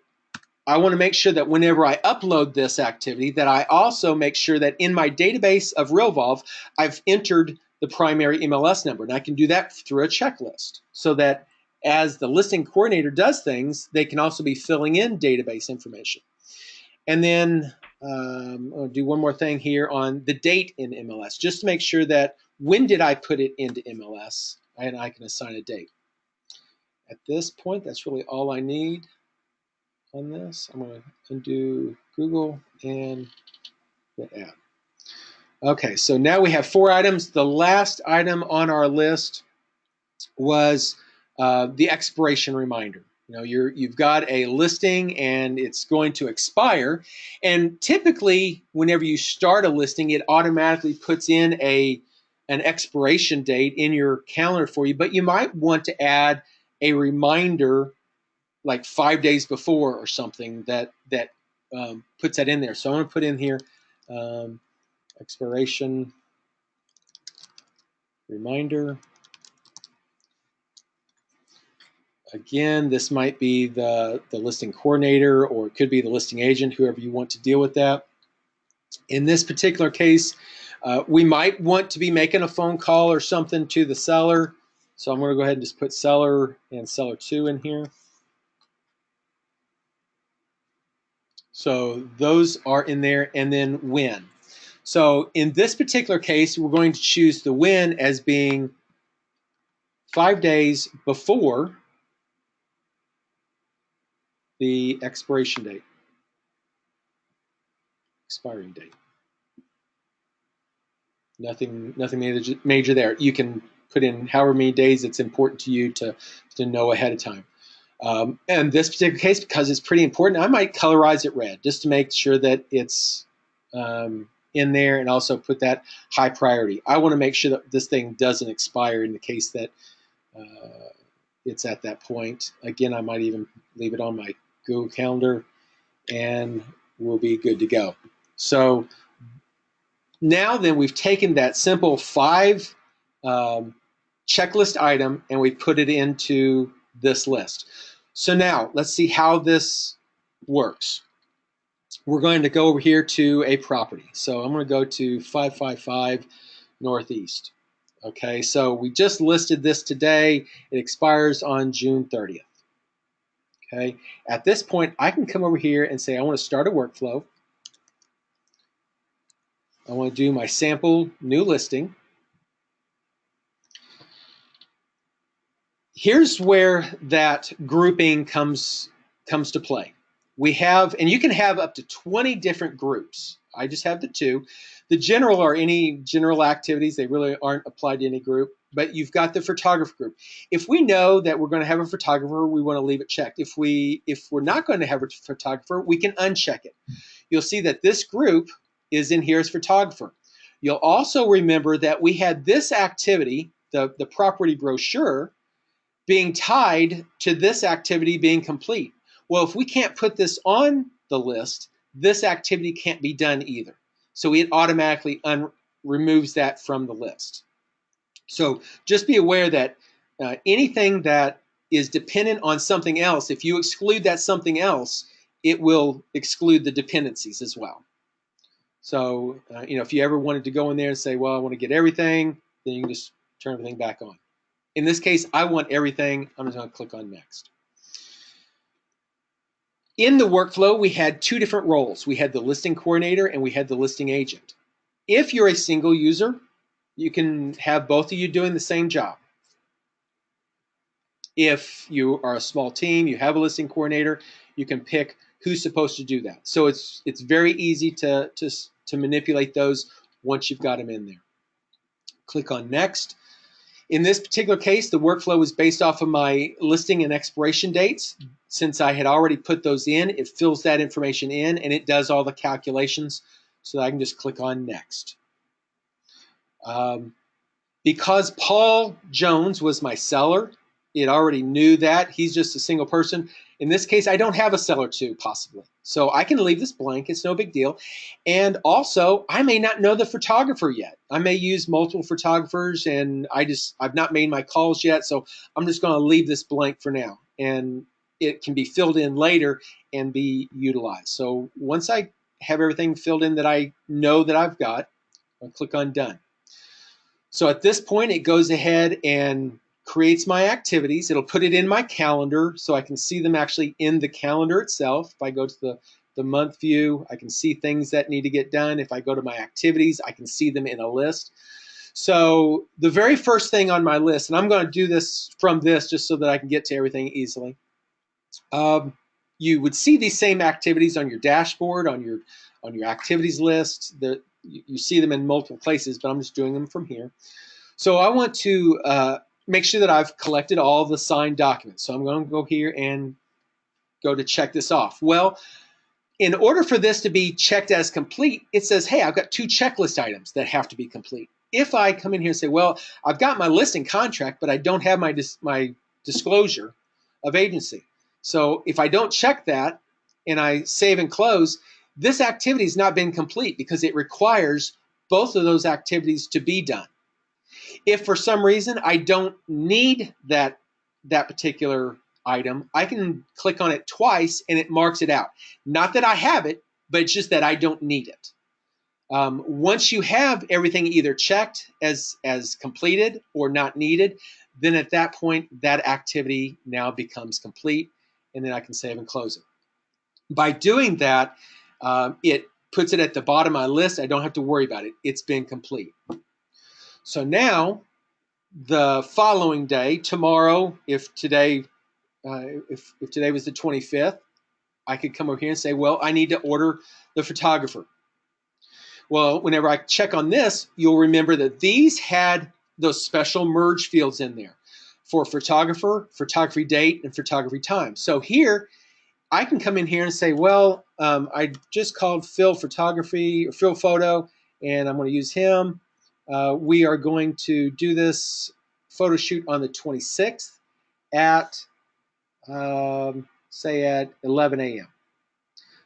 I want to make sure that whenever I upload this activity, that I also make sure that in my database of Realvolve, I've entered the primary MLS number. And I can do that through a checklist so that as the listing coordinator does things, they can also be filling in database information. And then I'll do one more thing here on the date in MLS, just to make sure that when did I put it into MLS, and I can assign a date. At this point, that's really all I need on this. I'm going to undo Google and hit add. Okay, so now we have 4 items. The last item on our list was the expiration reminder. You've got a listing and it's going to expire. And typically, whenever you start a listing, it automatically puts in an expiration date in your calendar for you. But you might want to add a reminder like 5 days before or something that puts that in there. So I'm going to put in here expiration reminder. Again, this might be the listing coordinator, or it could be the listing agent, whoever you want to deal with that. In this particular case, we might want to be making a phone call or something to the seller. So I'm going to go ahead and just put seller and seller 2 in here. So those are in there, and then when. So in this particular case, we're going to choose the when as being 5 days before the expiration date, expiring date. Nothing major there. You can put in however many days it's important to you to know ahead of time. And this particular case, because it's pretty important, I might colorize it red just to make sure that it's in there, and also put that high priority. I want to make sure that this thing doesn't expire in the case that it's at that point. Again, I might even leave it on my Google Calendar, and we'll be good to go. So now then, we've taken that simple 5 checklist item and we put it into this list. So now let's see how this works. We're going to go over here to a property. So I'm going to go to 555 Northeast. Okay, so we just listed this today. It expires on June 30th. Okay, at this point, I can come over here and say I want to start a workflow. I want to do my sample new listing. Here's where that grouping comes to play. We have, and you can have up to 20 different groups. I just have the 2. The general are any general activities. They really aren't applied to any group. But you've got the photographer group. If we know that we're going to have a photographer, we want to leave it checked. If we're not going to have a photographer, we can uncheck it. You'll see that this group is in here as photographer. You'll also remember that we had this activity, the property brochure, being tied to this activity being complete. Well, if we can't put this on the list, this activity can't be done either. So it automatically removes that from the list. So just be aware that anything that is dependent on something else, if you exclude that something else, it will exclude the dependencies as well. So if you ever wanted to go in there and say, well, I want to get everything, then you can just turn everything back on. In this case, I want everything. I'm just going to click on next. In the workflow, we had 2 different roles. We had the listing coordinator and we had the listing agent. If you're a single user, you can have both of you doing the same job. If you are a small team, you have a listing coordinator, you can pick who's supposed to do that. So it's very easy to manipulate those once you've got them in there. Click on next. In this particular case, the workflow was based off of my listing and expiration dates. Since I had already put those in, it fills that information in and it does all the calculations. So I can just click on next. Because Paul Jones was my seller, it already knew that. He's just a single person. In this case, I don't have a seller too, possibly. So I can leave this blank. It's no big deal. And also, I may not know the photographer yet. I may use multiple photographers, and I've not made my calls yet. So I'm just going to leave this blank for now. And it can be filled in later and be utilized. So once I have everything filled in that I know that I've got, I'll click on done. So at this point, it goes ahead and creates my activities. It'll put it in my calendar so I can see them actually in the calendar itself. If I go to the month view, I can see things that need to get done. If I go to my activities, I can see them in a list. So the very first thing on my list, and I'm going to do this from this just so that I can get to everything easily. You would see these same activities on your dashboard, on your activities list. You see them in multiple places, but I'm just doing them from here. So I want to make sure that I've collected all the signed documents. So I'm going to go here and go to check this off. Well, in order for this to be checked as complete, it says, hey, I've got 2 checklist items that have to be complete. If I come in here and say, well, I've got my listing contract, but I don't have my disclosure of agency. So if I don't check that and I save and close, this activity has not been complete because it requires both of those activities to be done. If for some reason I don't need that particular item, I can click on it twice and it marks it out. Not that I have it, but it's just that I don't need it. Once you have everything either checked as completed or not needed, then at that point, that activity now becomes complete, and then I can save and close it. By doing that, it puts it at the bottom of my list. I don't have to worry about it. It's been complete. So now, the following day, tomorrow, if today was the 25th, I could come over here and say, well, I need to order the photographer. Well, whenever I check on this, you'll remember that these had those special merge fields in there for photographer, photography date, and photography time. So here, I can come in here and say, well, I just called Phil Photography or Phil Photo, and I'm going to use him. We are going to do this photo shoot on the 26th at, say, at 11 a.m.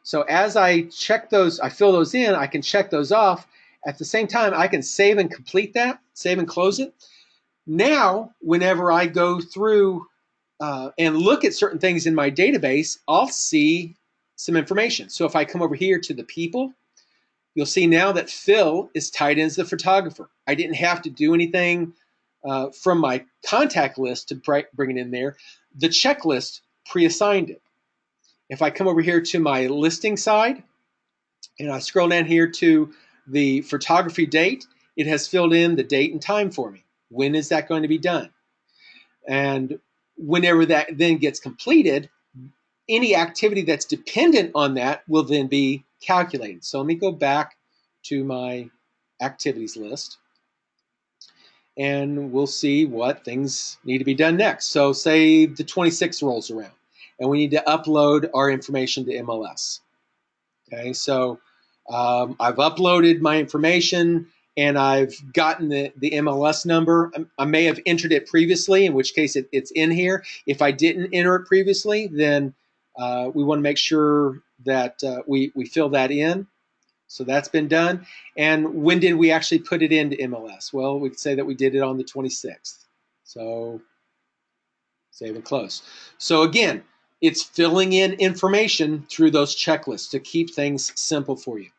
So as I check those, I fill those in, I can check those off. At the same time, I can save and complete that, save and close it. Now, whenever I go through and look at certain things in my database, I'll see some information. So if I come over here to the people, you'll see now that Phil is tied in as the photographer. I didn't have to do anything from my contact list to bring it in there. The checklist pre-assigned it. If I come over here to my listing side and I scroll down here to the photography date, it has filled in the date and time for me. When is that going to be done? And whenever that then gets completed, any activity that's dependent on that will then be calculated. So let me go back to my activities list and we'll see what things need to be done next. So say the 26th rolls around and we need to upload our information to MLS. Okay, so I've uploaded my information and I've gotten the MLS number. I may have entered it previously, in which case it's in here. If I didn't enter it previously, then we want to make sure that we fill that in. So that's been done. And when did we actually put it into MLS? Well, we could say that we did it on the 26th. So save and close. So again, it's filling in information through those checklists to keep things simple for you.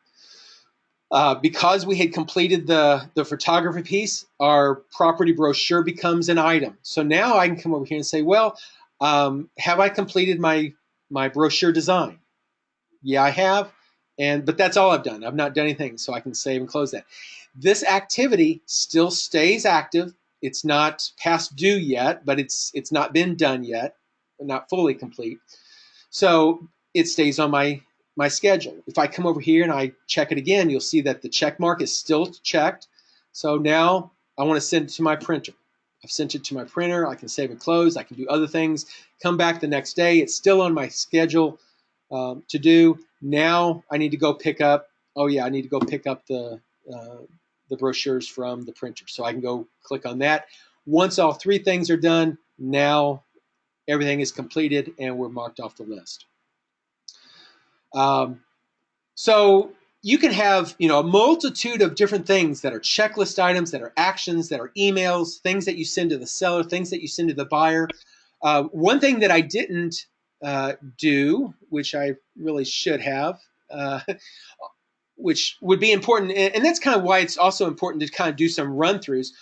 Because we had completed the photography piece, our property brochure becomes an item. So now I can come over here and say, well, have I completed my brochure design? Yeah, I have. But that's all I've done. I've not done anything, so I can save and close that. This activity still stays active. It's not past due yet, but it's not been done yet, not fully complete. So it stays on my schedule. If I come over here and I check it again, you'll see that the check mark is still checked. So now I want to send it to my printer. I've sent it to my printer. I can save and close. I can do other things. Come back the next day. It's still on my schedule to do. Now I need to go pick up. Oh yeah, I need to go pick up the brochures from the printer. So I can go click on that. Once all three things are done, now everything is completed and we're marked off the list. So you can have, a multitude of different things that are checklist items, that are actions, that are emails, things that you send to the seller, things that you send to the buyer. One thing that I didn't do, which I really should have, which would be important, and that's kind of why it's also important to kind of do some run-throughs.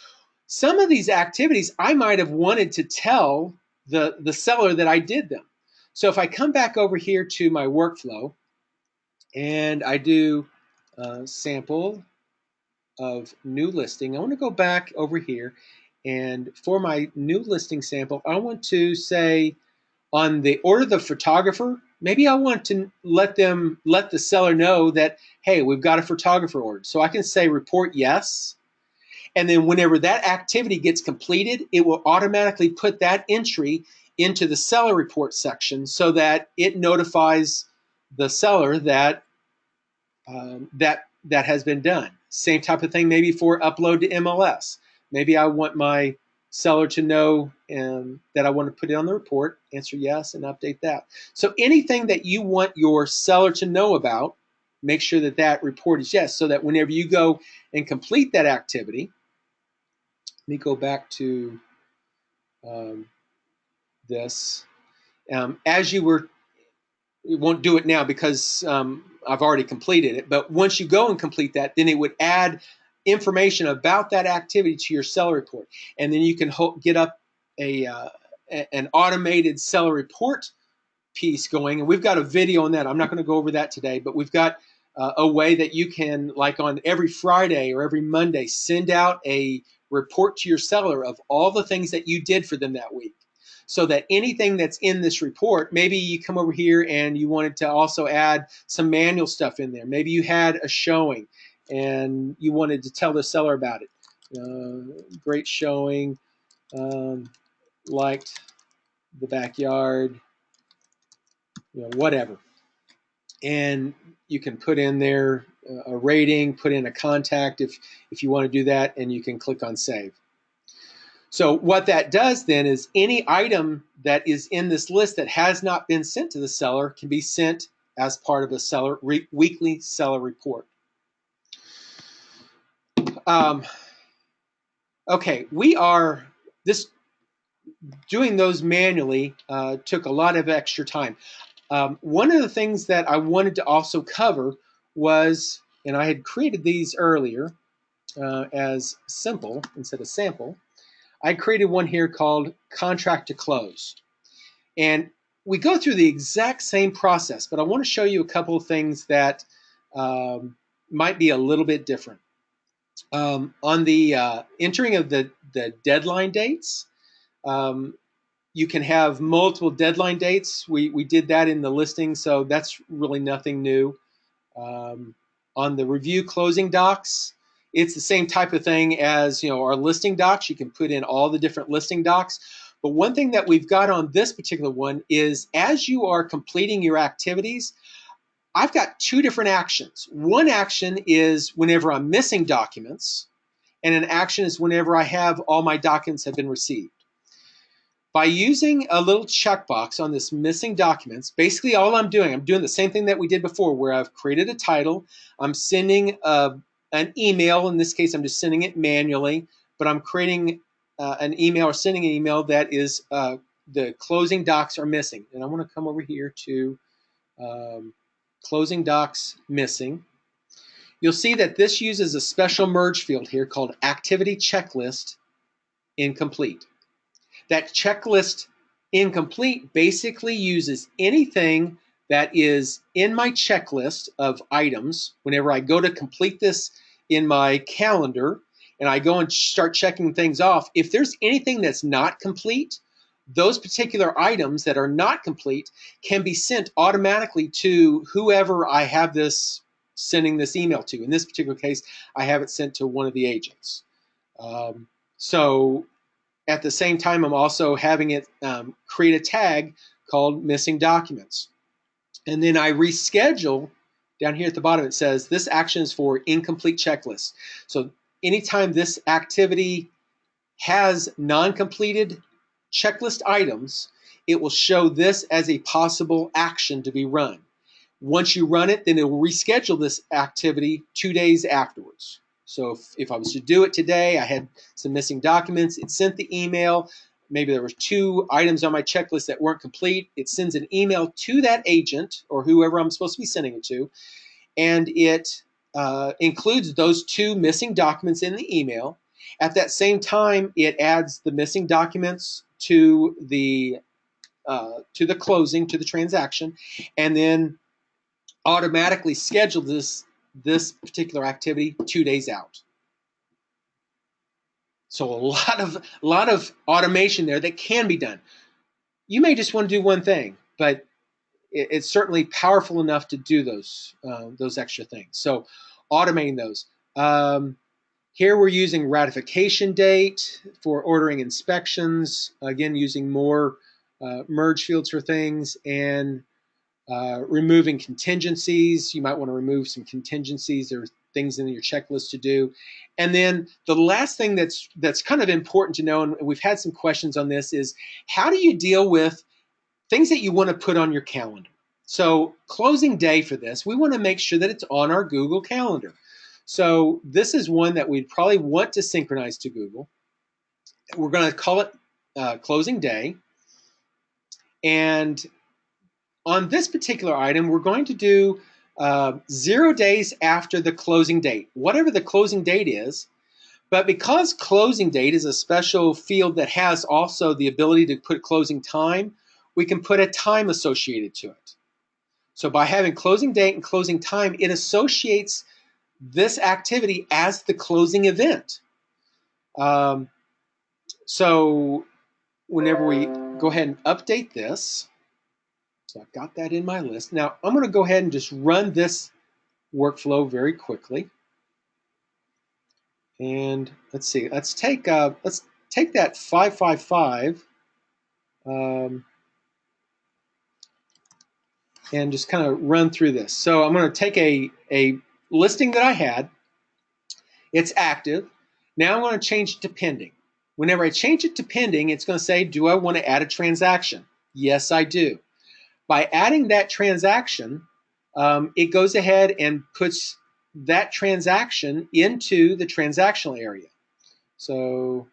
Some of these activities I might have wanted to tell the seller that I did them. So if I come back over here to my workflow and I do sample of new listing, I want to go back over here, and for my new listing sample, I want to say on the order of the photographer, maybe I want to let the seller know that, hey, we've got a photographer ordered. So I can say report yes. And then whenever that activity gets completed, it will automatically put that entry into the seller report section so that it notifies the seller that that has been done. Same type of thing maybe for upload to MLS. Maybe I want my seller to know that I want to put it on the report, answer yes, and update that. So anything that you want your seller to know about, make sure that that report is yes, so that whenever you go and complete that activity, let me go back to this. As you were, we won't do it now because I've already completed it, but once you go and complete that, then it would add information about that activity to your seller report. And then you can get up an automated seller report piece going. And we've got a video on that. I'm not going to go over that today, but we've got a way that you can, like on every Friday or every Monday, send out a report to your seller of all the things that you did for them that week. So that anything that's in this report, maybe you come over here and you wanted to also add some manual stuff in there. Maybe you had a showing and you wanted to tell the seller about it. Great showing, liked the backyard, whatever. And you can put in there a rating, put in a contact if you want to do that, and you can click on save. So what that does then is any item that is in this list that has not been sent to the seller can be sent as part of a weekly seller report. Okay, doing those manually took a lot of extra time. One of the things that I wanted to also cover was, and I had created these earlier as simple instead of sample, I created one here called contract to close. And we go through the exact same process, but I want to show you a couple of things that might be a little bit different. On the entering of the deadline dates, you can have multiple deadline dates. We did that in the listing, so that's really nothing new. On the review closing docs, it's the same type of thing as our listing docs. You can put in all the different listing docs. But one thing that we've got on this particular one is as you are completing your activities, I've got two different actions. One action is whenever I'm missing documents, and an action is whenever I have all my documents have been received. By using a little checkbox on this missing documents, basically all I'm doing the same thing that we did before where I've created a title, I'm sending an email, in this case I'm just sending it manually, but I'm creating an email or sending an email that is the closing docs are missing. And I want to come over here to closing docs missing. You'll see that this uses a special merge field here called activity checklist incomplete. That checklist incomplete basically uses anything that is in my checklist of items. Whenever I go to complete this in my calendar and I go and start checking things off, if there's anything that's not complete, those particular items that are not complete can be sent automatically to whoever I have this sending this email to. In this particular case, I have it sent to one of the agents. So at the same time, I'm also having it create a tag called missing documents. And then I reschedule. Down here at the bottom, it says this action is for incomplete checklist. So anytime this activity has non-completed checklist items, it will show this as a possible action to be run. Once you run it, then it will reschedule this activity 2 days afterwards. So if I was to do it today, I had some missing documents, it sent the email, maybe there were 2 items on my checklist that weren't complete, it sends an email to that agent or whoever I'm supposed to be sending it to, and it includes those 2 missing documents in the email. At that same time, it adds the missing documents to the closing, to the transaction, and then automatically schedule this particular activity 2 days out. So a lot of automation there that can be done. You may just want to do one thing, but it's certainly powerful enough to do those extra things. So automating those. Here we're using ratification date for ordering inspections. Again, using more merge fields for things, and removing contingencies. You might want to remove some contingencies. There are things in your checklist to do. And then the last thing that's kind of important to know, and we've had some questions on this, is how do you deal with things that you want to put on your calendar? So closing day for this, we want to make sure that it's on our Google Calendar. So this is one that we'd probably want to synchronize to Google. We're going to call it closing day. And on this particular item, we're going to do 0 days after the closing date, whatever the closing date is. But because closing date is a special field that has also the ability to put closing time, we can put a time associated to it. So by having closing date and closing time, it associates this activity as the closing event. So whenever we go ahead and update this, so I've got that in my list. Now I'm going to go ahead and just run this workflow very quickly. And let's see, let's take that 555 and just kind of run through this. So I'm going to take a listing that I had. It's active. Now I'm going to change it to pending. Whenever I change it to pending, it's going to say, do I want to add a transaction? Yes, I do. By adding that transaction, it goes ahead and puts that transaction into the transactional area. So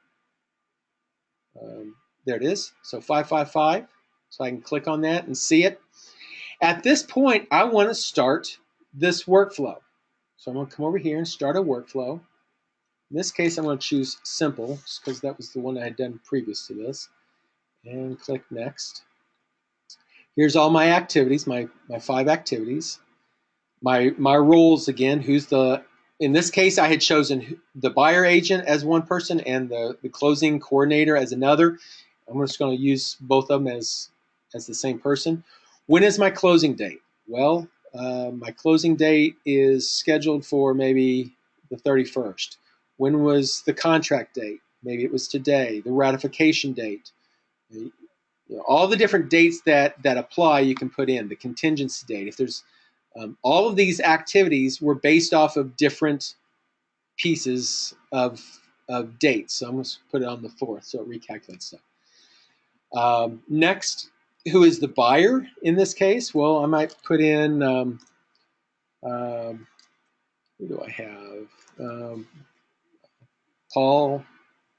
there it is. So 555. So I can click on that and see it. At this point, I want to start this workflow. So I'm going to come over here and start a workflow. In this case, I'm going to choose simple, just because that was the one I had done previous to this. And click next. Here's all my activities, my 5 activities. My roles again, in this case, I had chosen the buyer agent as one person and the closing coordinator as another. I'm just going to use both of them as the same person. When is my closing date? Well, my closing date is scheduled for maybe the 31st. When was the contract date? Maybe it was today. The ratification date. All the different dates that apply, you can put in. The contingency date. If there's all of these activities were based off of different pieces of dates. So I'm going to put it on the 4th so it recalculates stuff. Next, who is the buyer in this case? Well, I might put in, who do I have? Paul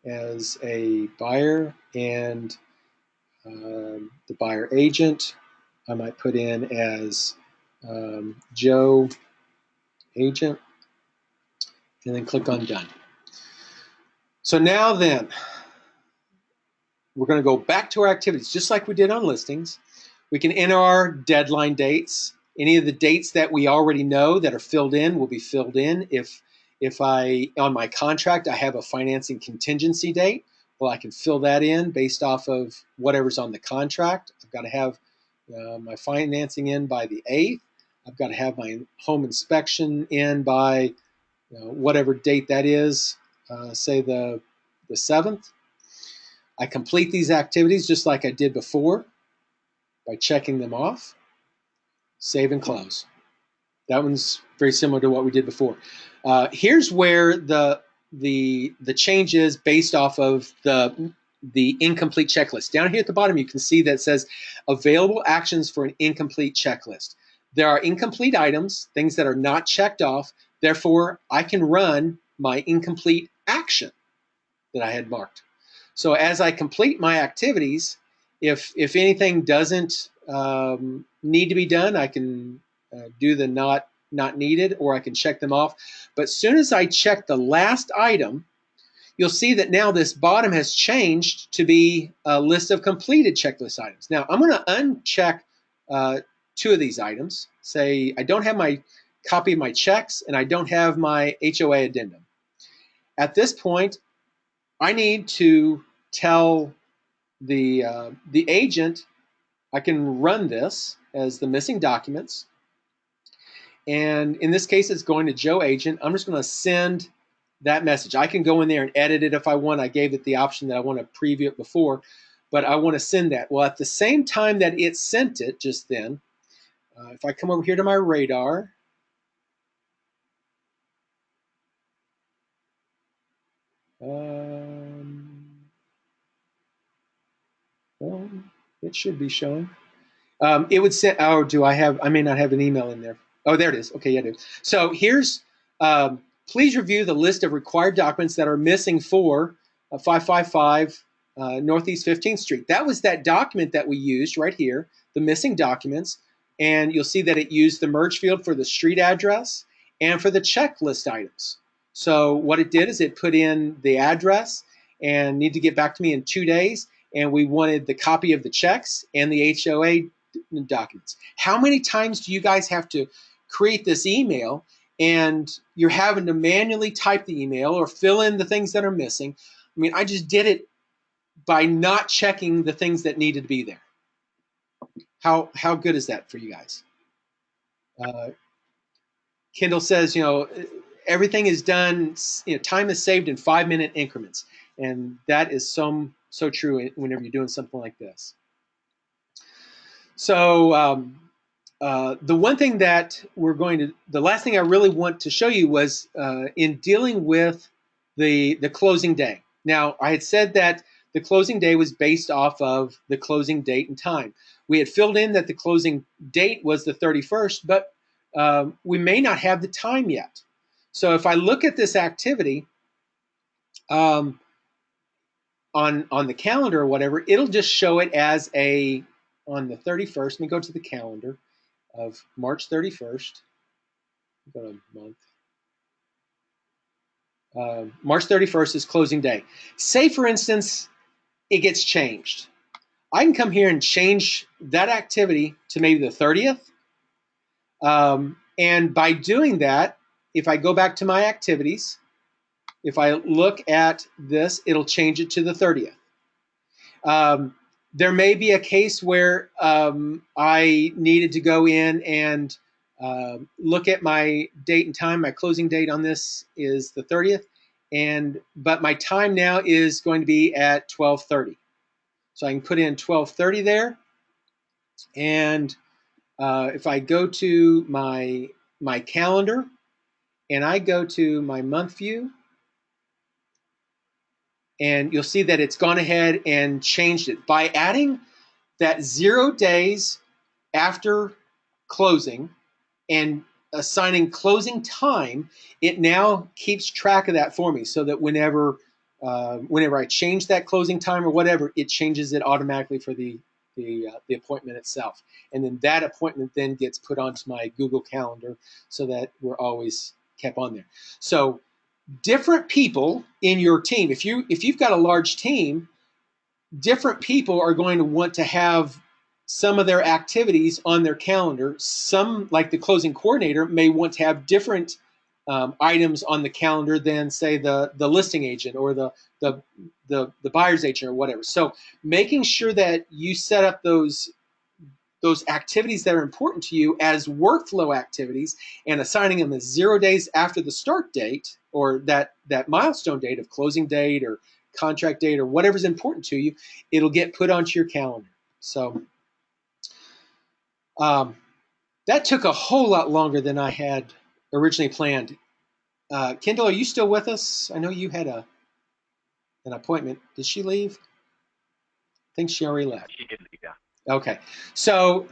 as a buyer, and the buyer agent I might put in as Joe agent, and then click on done. So now then, we're going to go back to our activities just like we did on listings. We can enter our deadline dates. Any of the dates that we already know that are filled in will be filled in. If If on my contract, I have a financing contingency date, well, I can fill that in based off of whatever's on the contract. I've got to have my financing in by the 8th. I've got to have my home inspection in by whatever date that is, say the 7th. I complete these activities just like I did before by checking them off, save and close. That one's very similar to what we did before. Here's where the change is based off of the incomplete checklist. Down here at the bottom, you can see that it says available actions for an incomplete checklist. There are incomplete items, things that are not checked off. Therefore, I can run my incomplete action that I had marked. So as I complete my activities, if anything doesn't need to be done, I can do the not needed, or I can check them off. But as soon as I check the last item, you'll see that now this bottom has changed to be a list of completed checklist items. Now I'm going to uncheck 2 of these items. Say I don't have my copy of my checks and I don't have my HOA addendum. At this point, I need to tell the agent I can run this as the missing documents. And in this case, it's going to Joe Agent. I'm just going to send that message. I can go in there and edit it if I want. I gave it the option that I want to preview it before, but I want to send that. Well, at the same time that it sent it just then, if I come over here to my radar, well, it should be showing. It would say, oh, I may not have an email in there. Oh, there it is. Okay, yeah, I do. So here's, please review the list of required documents that are missing for 555 Northeast 15th Street. That was that document that we used right here, the missing documents. And you'll see that it used the merge field for the street address and for the checklist items. So what it did is it put in the address and need to get back to me in 2 days. And we wanted the copy of the checks and the HOA documents. How many times do you guys have to create this email and you're having to manually type the email or fill in the things that are missing? I mean, I just did it by not checking the things that needed to be there. How good is that for you guys? Kendall says, everything is done, time is saved in 5-minute increments. And that is so true whenever you're doing something like this. So the one thing that the last thing I really want to show you was in dealing with the closing day. Now, I had said that the closing day was based off of the closing date and time. We had filled in that the closing date was the 31st, but we may not have the time yet. So if I look at this activity on the calendar or whatever, it'll just show it as on the 31st. Let me go to the calendar of March 31st. Go to month. March 31st is closing day. Say, for instance, it gets changed. I can come here and change that activity to maybe the 30th. And by doing that, if I go back to my activities, if I look at this, it'll change it to the 30th. There may be a case where I needed to go in and look at my date and time. My closing date on this is the 30th, but my time now is going to be at 12:30. So I can put in 12:30 there, and if I go to my calendar and I go to my month view, and you'll see that it's gone ahead and changed it. By adding that 0 days after closing and assigning closing time, it now keeps track of that for me, so that whenever I change that closing time or whatever, it changes it automatically for the appointment itself. And then that appointment then gets put onto my Google Calendar so that we're always kept on there. So different people in your team, if you've got a large team, different people are going to want to have some of their activities on their calendar. Some, like the closing coordinator, may want to have different items on the calendar than say the listing agent or the buyer's agent or whatever. So making sure that you set up those activities that are important to you as workflow activities and assigning them as 0 days after the start date or that milestone date of closing date or contract date or whatever's important to you, it'll get put onto your calendar. So that took a whole lot longer than I had originally planned. Kendall, are you still with us? I know you had an appointment. Did she leave? I think she already left. She did leave, yeah. Okay. So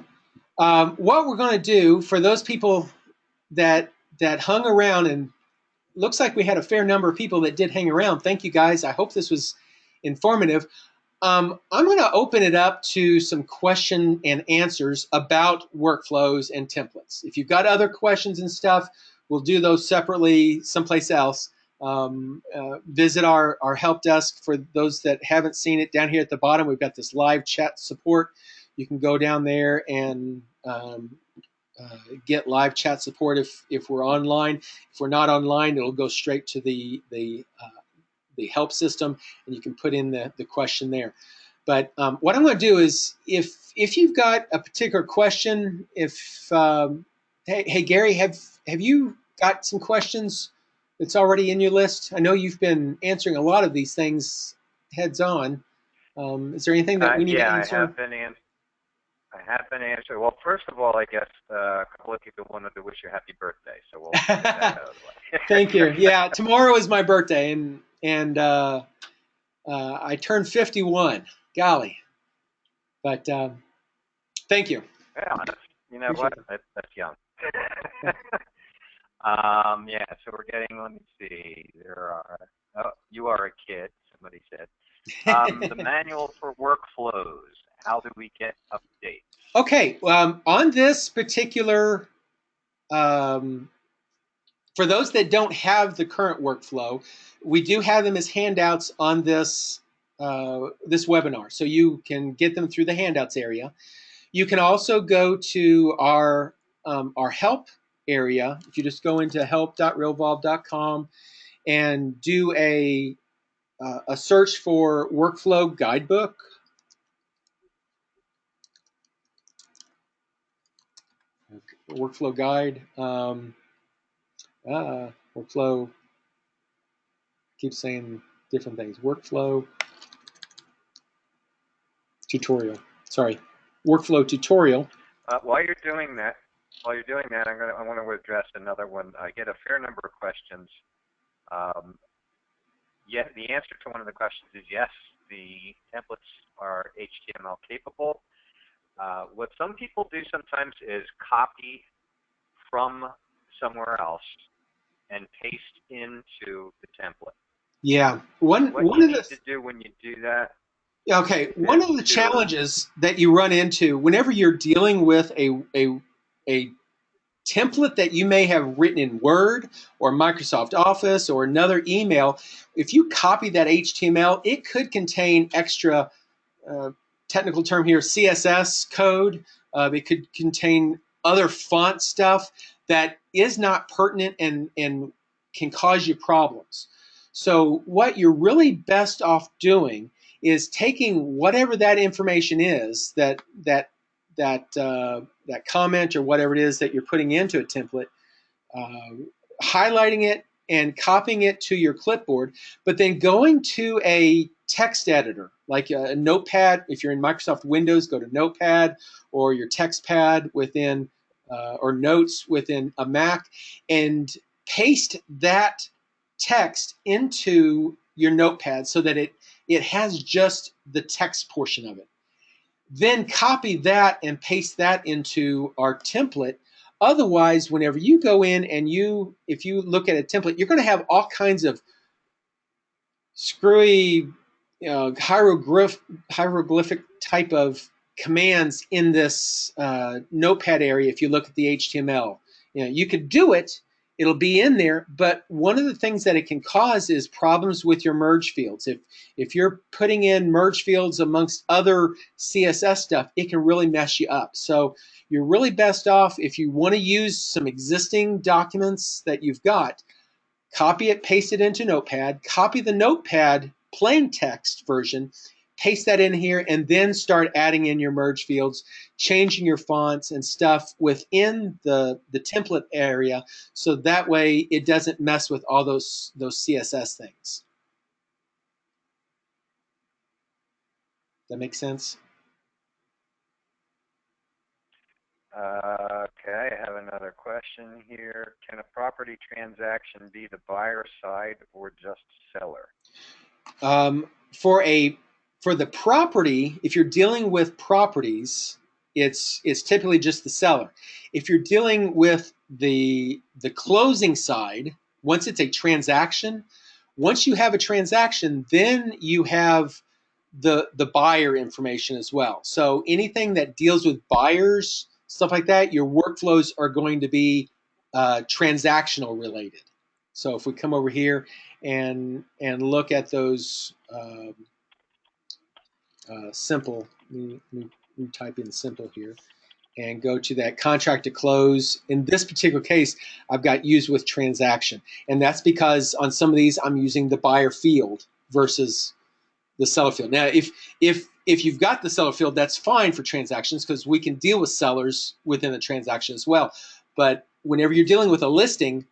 what we're going to do for those people that hung around, and looks like we had a fair number of people that did hang around. Thank you, guys. I hope this was informative. I'm going to open it up to some question and answers about workflows and templates. If you've got other questions and stuff, we'll do those separately someplace else. Visit our help desk for those that haven't seen it. Down here at the bottom, we've got this live chat support. You can go down there and get live chat support if we're online. If we're not online, it'll go straight to the help system, and you can put in the question there. But what I'm going to do is, if you've got a particular question, hey Gary, have you got some questions that's already in your list? I know you've been answering a lot of these things heads on. Is there anything that we need to answer? I have been answering. Well, first of all, I guess a couple of people wanted to wish you a happy birthday, so we'll get that out of the way. Thank you. Yeah, tomorrow is my birthday, and I turned 51. Golly. But thank you. Yeah, you know what? That's young. Yeah, so we're getting, let me see, you are a kid, somebody said. The manual for workflows, how do we get updates? Okay, on this particular, for those that don't have the current workflow, we do have them as handouts on this this webinar, so you can get them through the handouts area. You can also go to our help area. If you just go into help.realvolve.com and do a search for workflow guidebook. Workflow guide. Workflow. Keep saying different things. Workflow tutorial. Sorry, workflow tutorial. While you're doing that, I want to address another one. I get a fair number of questions. Yeah, the answer to one of the questions is yes. The templates are HTML capable. What some people do sometimes is copy from somewhere else and paste into the template. Yeah. What you need to do when you do that. Okay. One of the challenges that you run into whenever you're dealing with a template that you may have written in Word or Microsoft Office or another email, if you copy that HTML, it could contain extra technical term here, CSS code. It could contain other font stuff that is not pertinent and can cause you problems. So what you're really best off doing is taking whatever that information is, that comment or whatever it is that you're putting into a template, highlighting it and copying it to your clipboard, but then going to a text editor, like a Notepad. If you're in Microsoft Windows, go to Notepad or your TextPad within, or Notes within a Mac, and paste that text into your Notepad so that it has just the text portion of it. Then copy that and paste that into our template. Otherwise, whenever you go in and if you look at a template, you're going to have all kinds of screwy hieroglyphic type of commands in this Notepad area. If you look at the HTML, you could do it it'll be in there, but one of the things that it can cause is problems with your merge fields. If you're putting in merge fields amongst other CSS stuff, it can really mess you up. So you're really best off, if you want to use some existing documents that you've got, copy it, paste it into Notepad, copy the Notepad plain text version, paste that in here, and then start adding in your merge fields, changing your fonts and stuff within the template area, so that way it doesn't mess with all those CSS things. That makes sense? Okay, I have another question here. Can a property transaction be the buyer side or just seller? For the property, if you're dealing with properties, it's typically just the seller. If you're dealing with the closing side, once it's a transaction, once you have a transaction, then you have the buyer information as well. So anything that deals with buyers, stuff like that, your workflows are going to be transactional related. So if we come over here and look at those simple, let me type in simple here and go to that contract to close. In this particular case, I've got used with transaction, and that's because on some of these I'm using the buyer field versus the seller field. Now, if you've got the seller field, that's fine for transactions because we can deal with sellers within the transaction as well. But whenever you're dealing with a listing,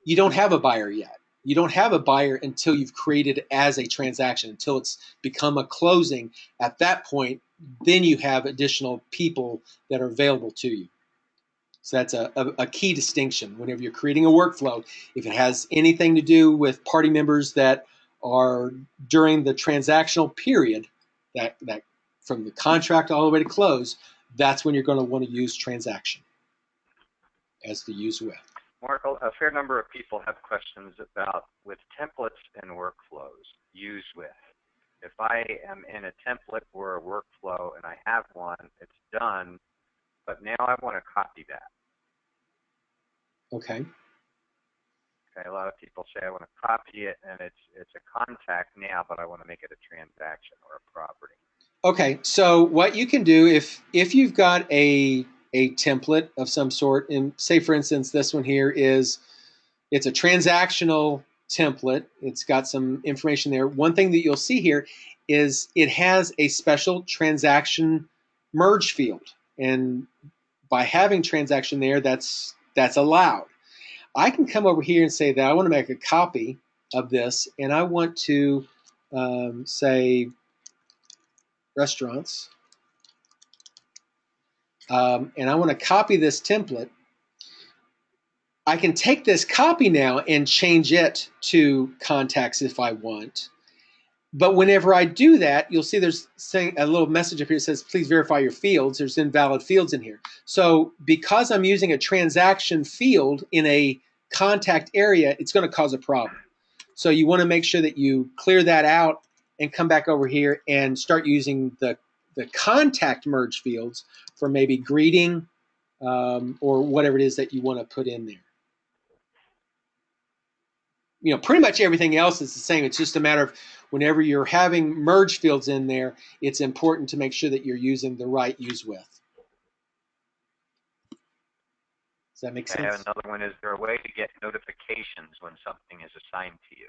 you don't have a buyer yet. You don't have a buyer until you've created as a transaction, until it's become a closing. At that point, then you have additional people that are available to you. So that's a key distinction. Whenever you're creating a workflow, if it has anything to do with party members that are during the transactional period, that from the contract all the way to close, that's when you're going to want to use transaction as the use with. Mark, a fair number of people have questions about with templates and workflows, use with. If I am in a template or a workflow and I have one, it's done, but now I want to copy that. Okay. Okay, a lot of people say I want to copy it and it's a contact now, but I want to make it a transaction or a property. Okay, so what you can do if you've got a template of some sort, and say for instance this one here it's a transactional template. It's got some information there. One thing that you'll see here is it has a special transaction merge field, and by having transaction there, that's allowed. I can come over here and say that I want to make a copy of this, and I want to say restaurants, and I want to copy this template. I can take this copy now and change it to contacts if I want. But whenever I do that, you'll see there's saying a little message up here that says, please verify your fields. There's invalid fields in here. So because I'm using a transaction field in a contact area, it's going to cause a problem. So you want to make sure that you clear that out and come back over here and start using the contact merge fields for maybe greeting or whatever it is that you want to put in there. You know, pretty much everything else is the same. It's just a matter of whenever you're having merge fields in there, it's important to make sure that you're using the right use with. Does that make sense? I have another one. Is there a way to get notifications when something is assigned to you?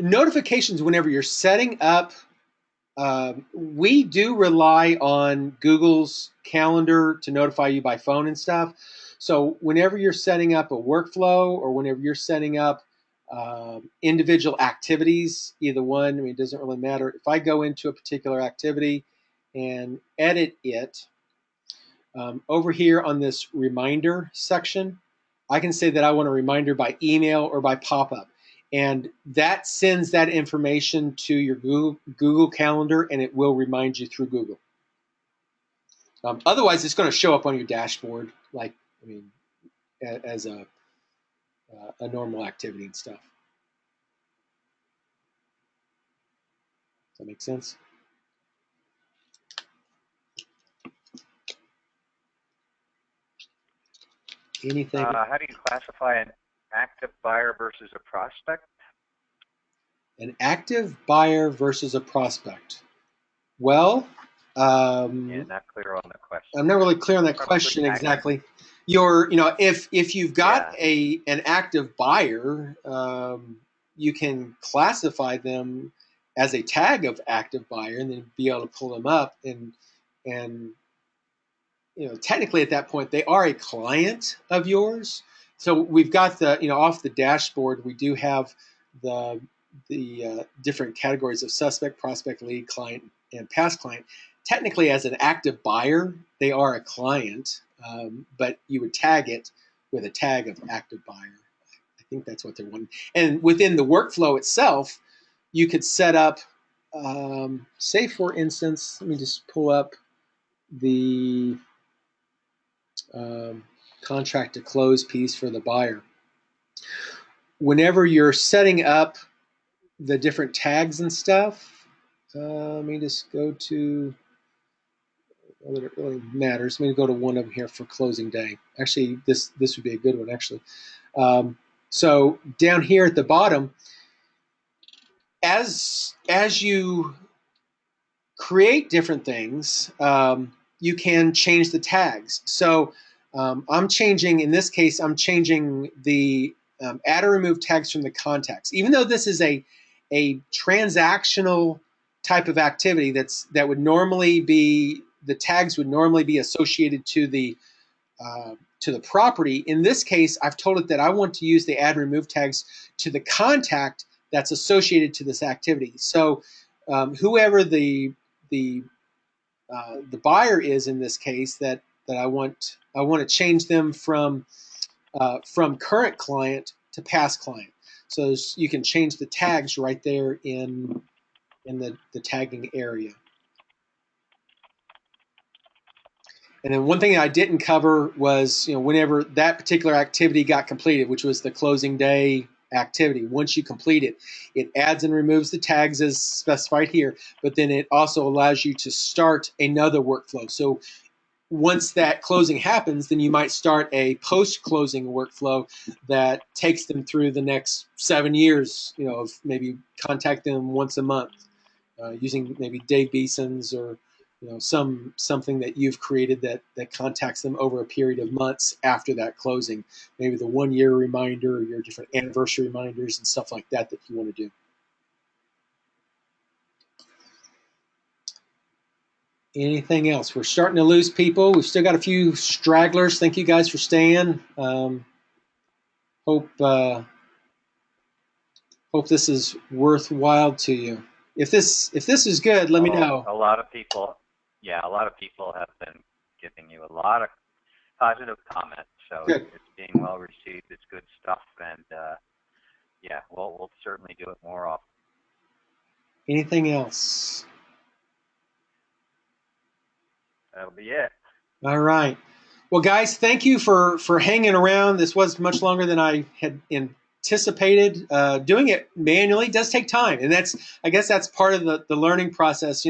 Notifications whenever you're setting up, we do rely on Google's calendar to notify you by phone and stuff. So whenever you're setting up a workflow or whenever you're setting up individual activities, either one, I mean, it doesn't really matter. If I go into a particular activity and edit it, over here on this reminder section, I can say that I want a reminder by email or by pop-up. And that sends that information to your Google Calendar, and it will remind you through Google. Otherwise, it's going to show up on your dashboard, like, I mean, as a normal activity and stuff. Does that make sense? Anything? How do you classify an active buyer versus a prospect? An active buyer versus a prospect. Well, Yeah, not clear on the question. I'm not really clear on that Probably question active. exactly. If you've got an active buyer, you can classify them as a tag of active buyer, and then be able to pull them up, and technically at that point they are a client of yours. So we've got off the dashboard, we do have the different categories of suspect, prospect, lead, client, and past client. Technically, as an active buyer, they are a client, but you would tag it with a tag of active buyer. I think that's what they're wanting. And within the workflow itself, you could set up, say for instance, let me just pull up the contract to close piece for the buyer. Whenever you're setting up the different tags and stuff, let me just go to whether it really matters. Let me go to one of them here for closing day. Actually, this would be a good one, actually. So down here at the bottom, as you create different things, you can change the tags. So I'm changing, in this case, I'm changing the add or remove tags from the contacts. Even though this is a transactional type of activity that would normally be, the tags would normally be associated to the property. In this case, I've told it that I want to use the add remove tags to the contact that's associated to this activity. So whoever the buyer is in this case, that I want to change them from current client to past client. So you can change the tags right there in the tagging area. And then one thing I didn't cover was, whenever that particular activity got completed, which was the closing day activity, once you complete it, it adds and removes the tags as specified here, but then it also allows you to start another workflow. So once that closing happens, then you might start a post-closing workflow that takes them through the next 7 years, of maybe contact them once a month, using maybe Dave Beeson's or something that you've created that contacts them over a period of months after that closing. Maybe the 1 year reminder, or your different anniversary reminders and stuff like that you want to do. Anything else? We're starting to lose people. We've still got a few stragglers. Thank you guys for staying. Hope this is worthwhile to you. If this is good, let me know. A lot of people have been giving you a lot of positive comments. So good. It's being well received. It's good stuff, and we'll certainly do it more often. Anything else? That'll be it. All right. Well, guys, thank you for hanging around. This was much longer than I had anticipated. Doing it manually does take time, and I guess that's part of the learning process.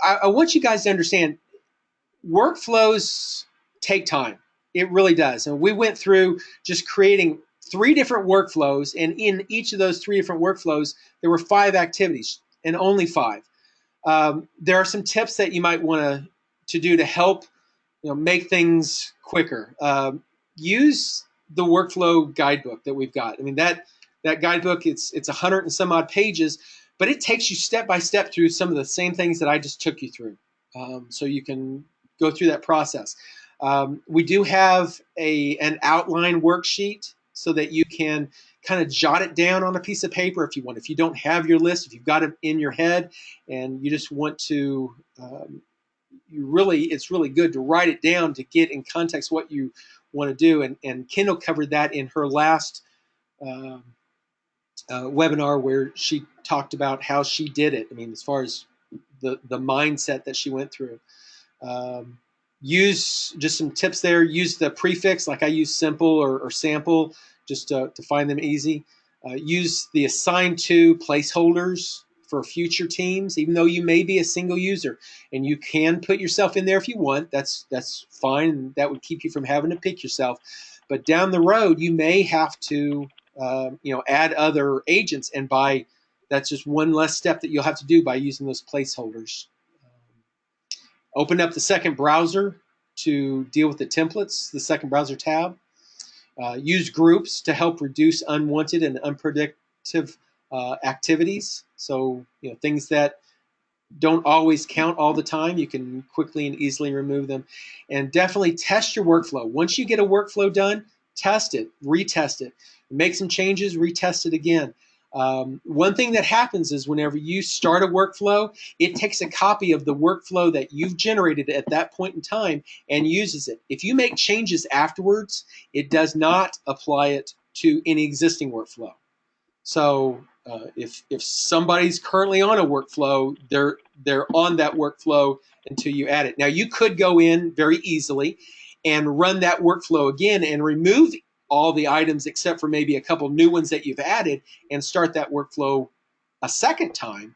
I want you guys to understand, workflows take time. It really does. And we went through just creating 3 different workflows, and in each of those 3 different workflows, there were 5 activities, and only 5. There are some tips that you might want to do to help make things quicker. Use the workflow guidebook that we've got. I mean, that guidebook, it's 100 and some odd pages, but it takes you step by step through some of the same things that I just took you through, so you can go through that process. We do have an outline worksheet so that you can kind of jot it down on a piece of paper if you want. If you don't have your list, if you've got it in your head and you just want to, it's really good to write it down to get in context what you want to do. And Kendall covered that in her last webinar, where she talked about how she did it. I mean, as far as the mindset that she went through. Use just some tips there. Use the prefix, like I use simple or sample, just to find them easy. Use the assign to placeholders for future teams, even though you may be a single user, and you can put yourself in there if you want. That's fine, and that would keep you from having to pick yourself. But down the road, you may have to add other agents, and that's just one less step that you'll have to do by using those placeholders. Open up the second browser to deal with the templates, the second browser tab. Use groups to help reduce unwanted and unpredictable activities. So, things that don't always count all the time, you can quickly and easily remove them. And definitely test your workflow. Once you get a workflow done, test it, retest it, make some changes, retest it again. One thing that happens is whenever you start a workflow, it takes a copy of the workflow that you've generated at that point in time and uses it. If you make changes afterwards, it does not apply it to any existing workflow. So if somebody's currently on a workflow, they're on that workflow until you add it. Now, you could go in very easily and run that workflow again and remove all the items except for maybe a couple new ones that you've added, and start that workflow a second time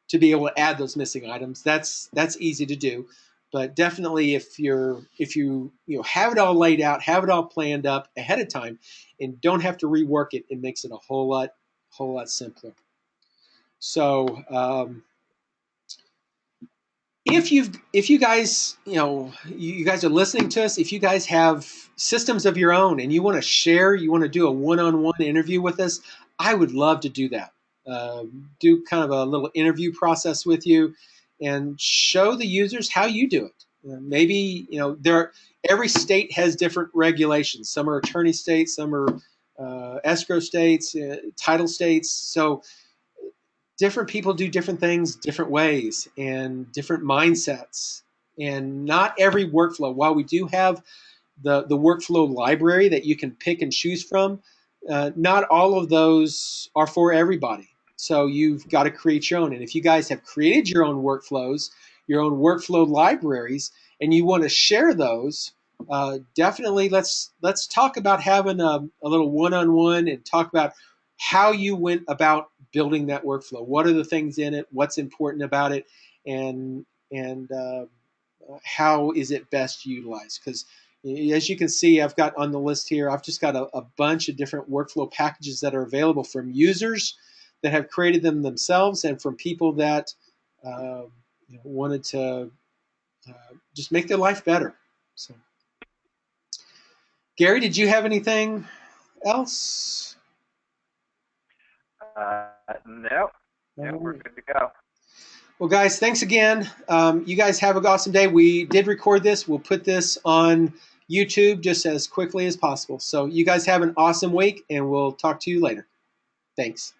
to be able to add those missing items. That's easy to do. But definitely, if you have it all laid out, have it all planned up ahead of time, and don't have to rework it, it makes it a whole lot simpler. So if you guys you guys are listening to us, if you guys have systems of your own and you want to share, you want to do a one-on-one interview with us, I would love to do that. Do kind of a little interview process with you and show the users how you do it. Maybe every state has different regulations. Some are attorney states, some are escrow states, title states. So different people do different things different ways and different mindsets. And not every workflow, while we do have the workflow library that you can pick and choose from, not all of those are for everybody. So you've got to create your own. And if you guys have created your own workflows, your own workflow libraries, and you want to share those, definitely let's talk about having a little one-on-one and talk about how you went about building that workflow. What are the things in it? What's important about it? And how is it best utilized? Because as you can see, I've got on the list here, I've just got a bunch of different workflow packages that are available from users that have created them themselves and from people that wanted to just make their life better. So, Gary, did you have anything else? No, we're good to go. Well, guys, thanks again. You guys have an awesome day. We did record this. We'll put this on YouTube just as quickly as possible. So you guys have an awesome week, and we'll talk to you later. Thanks.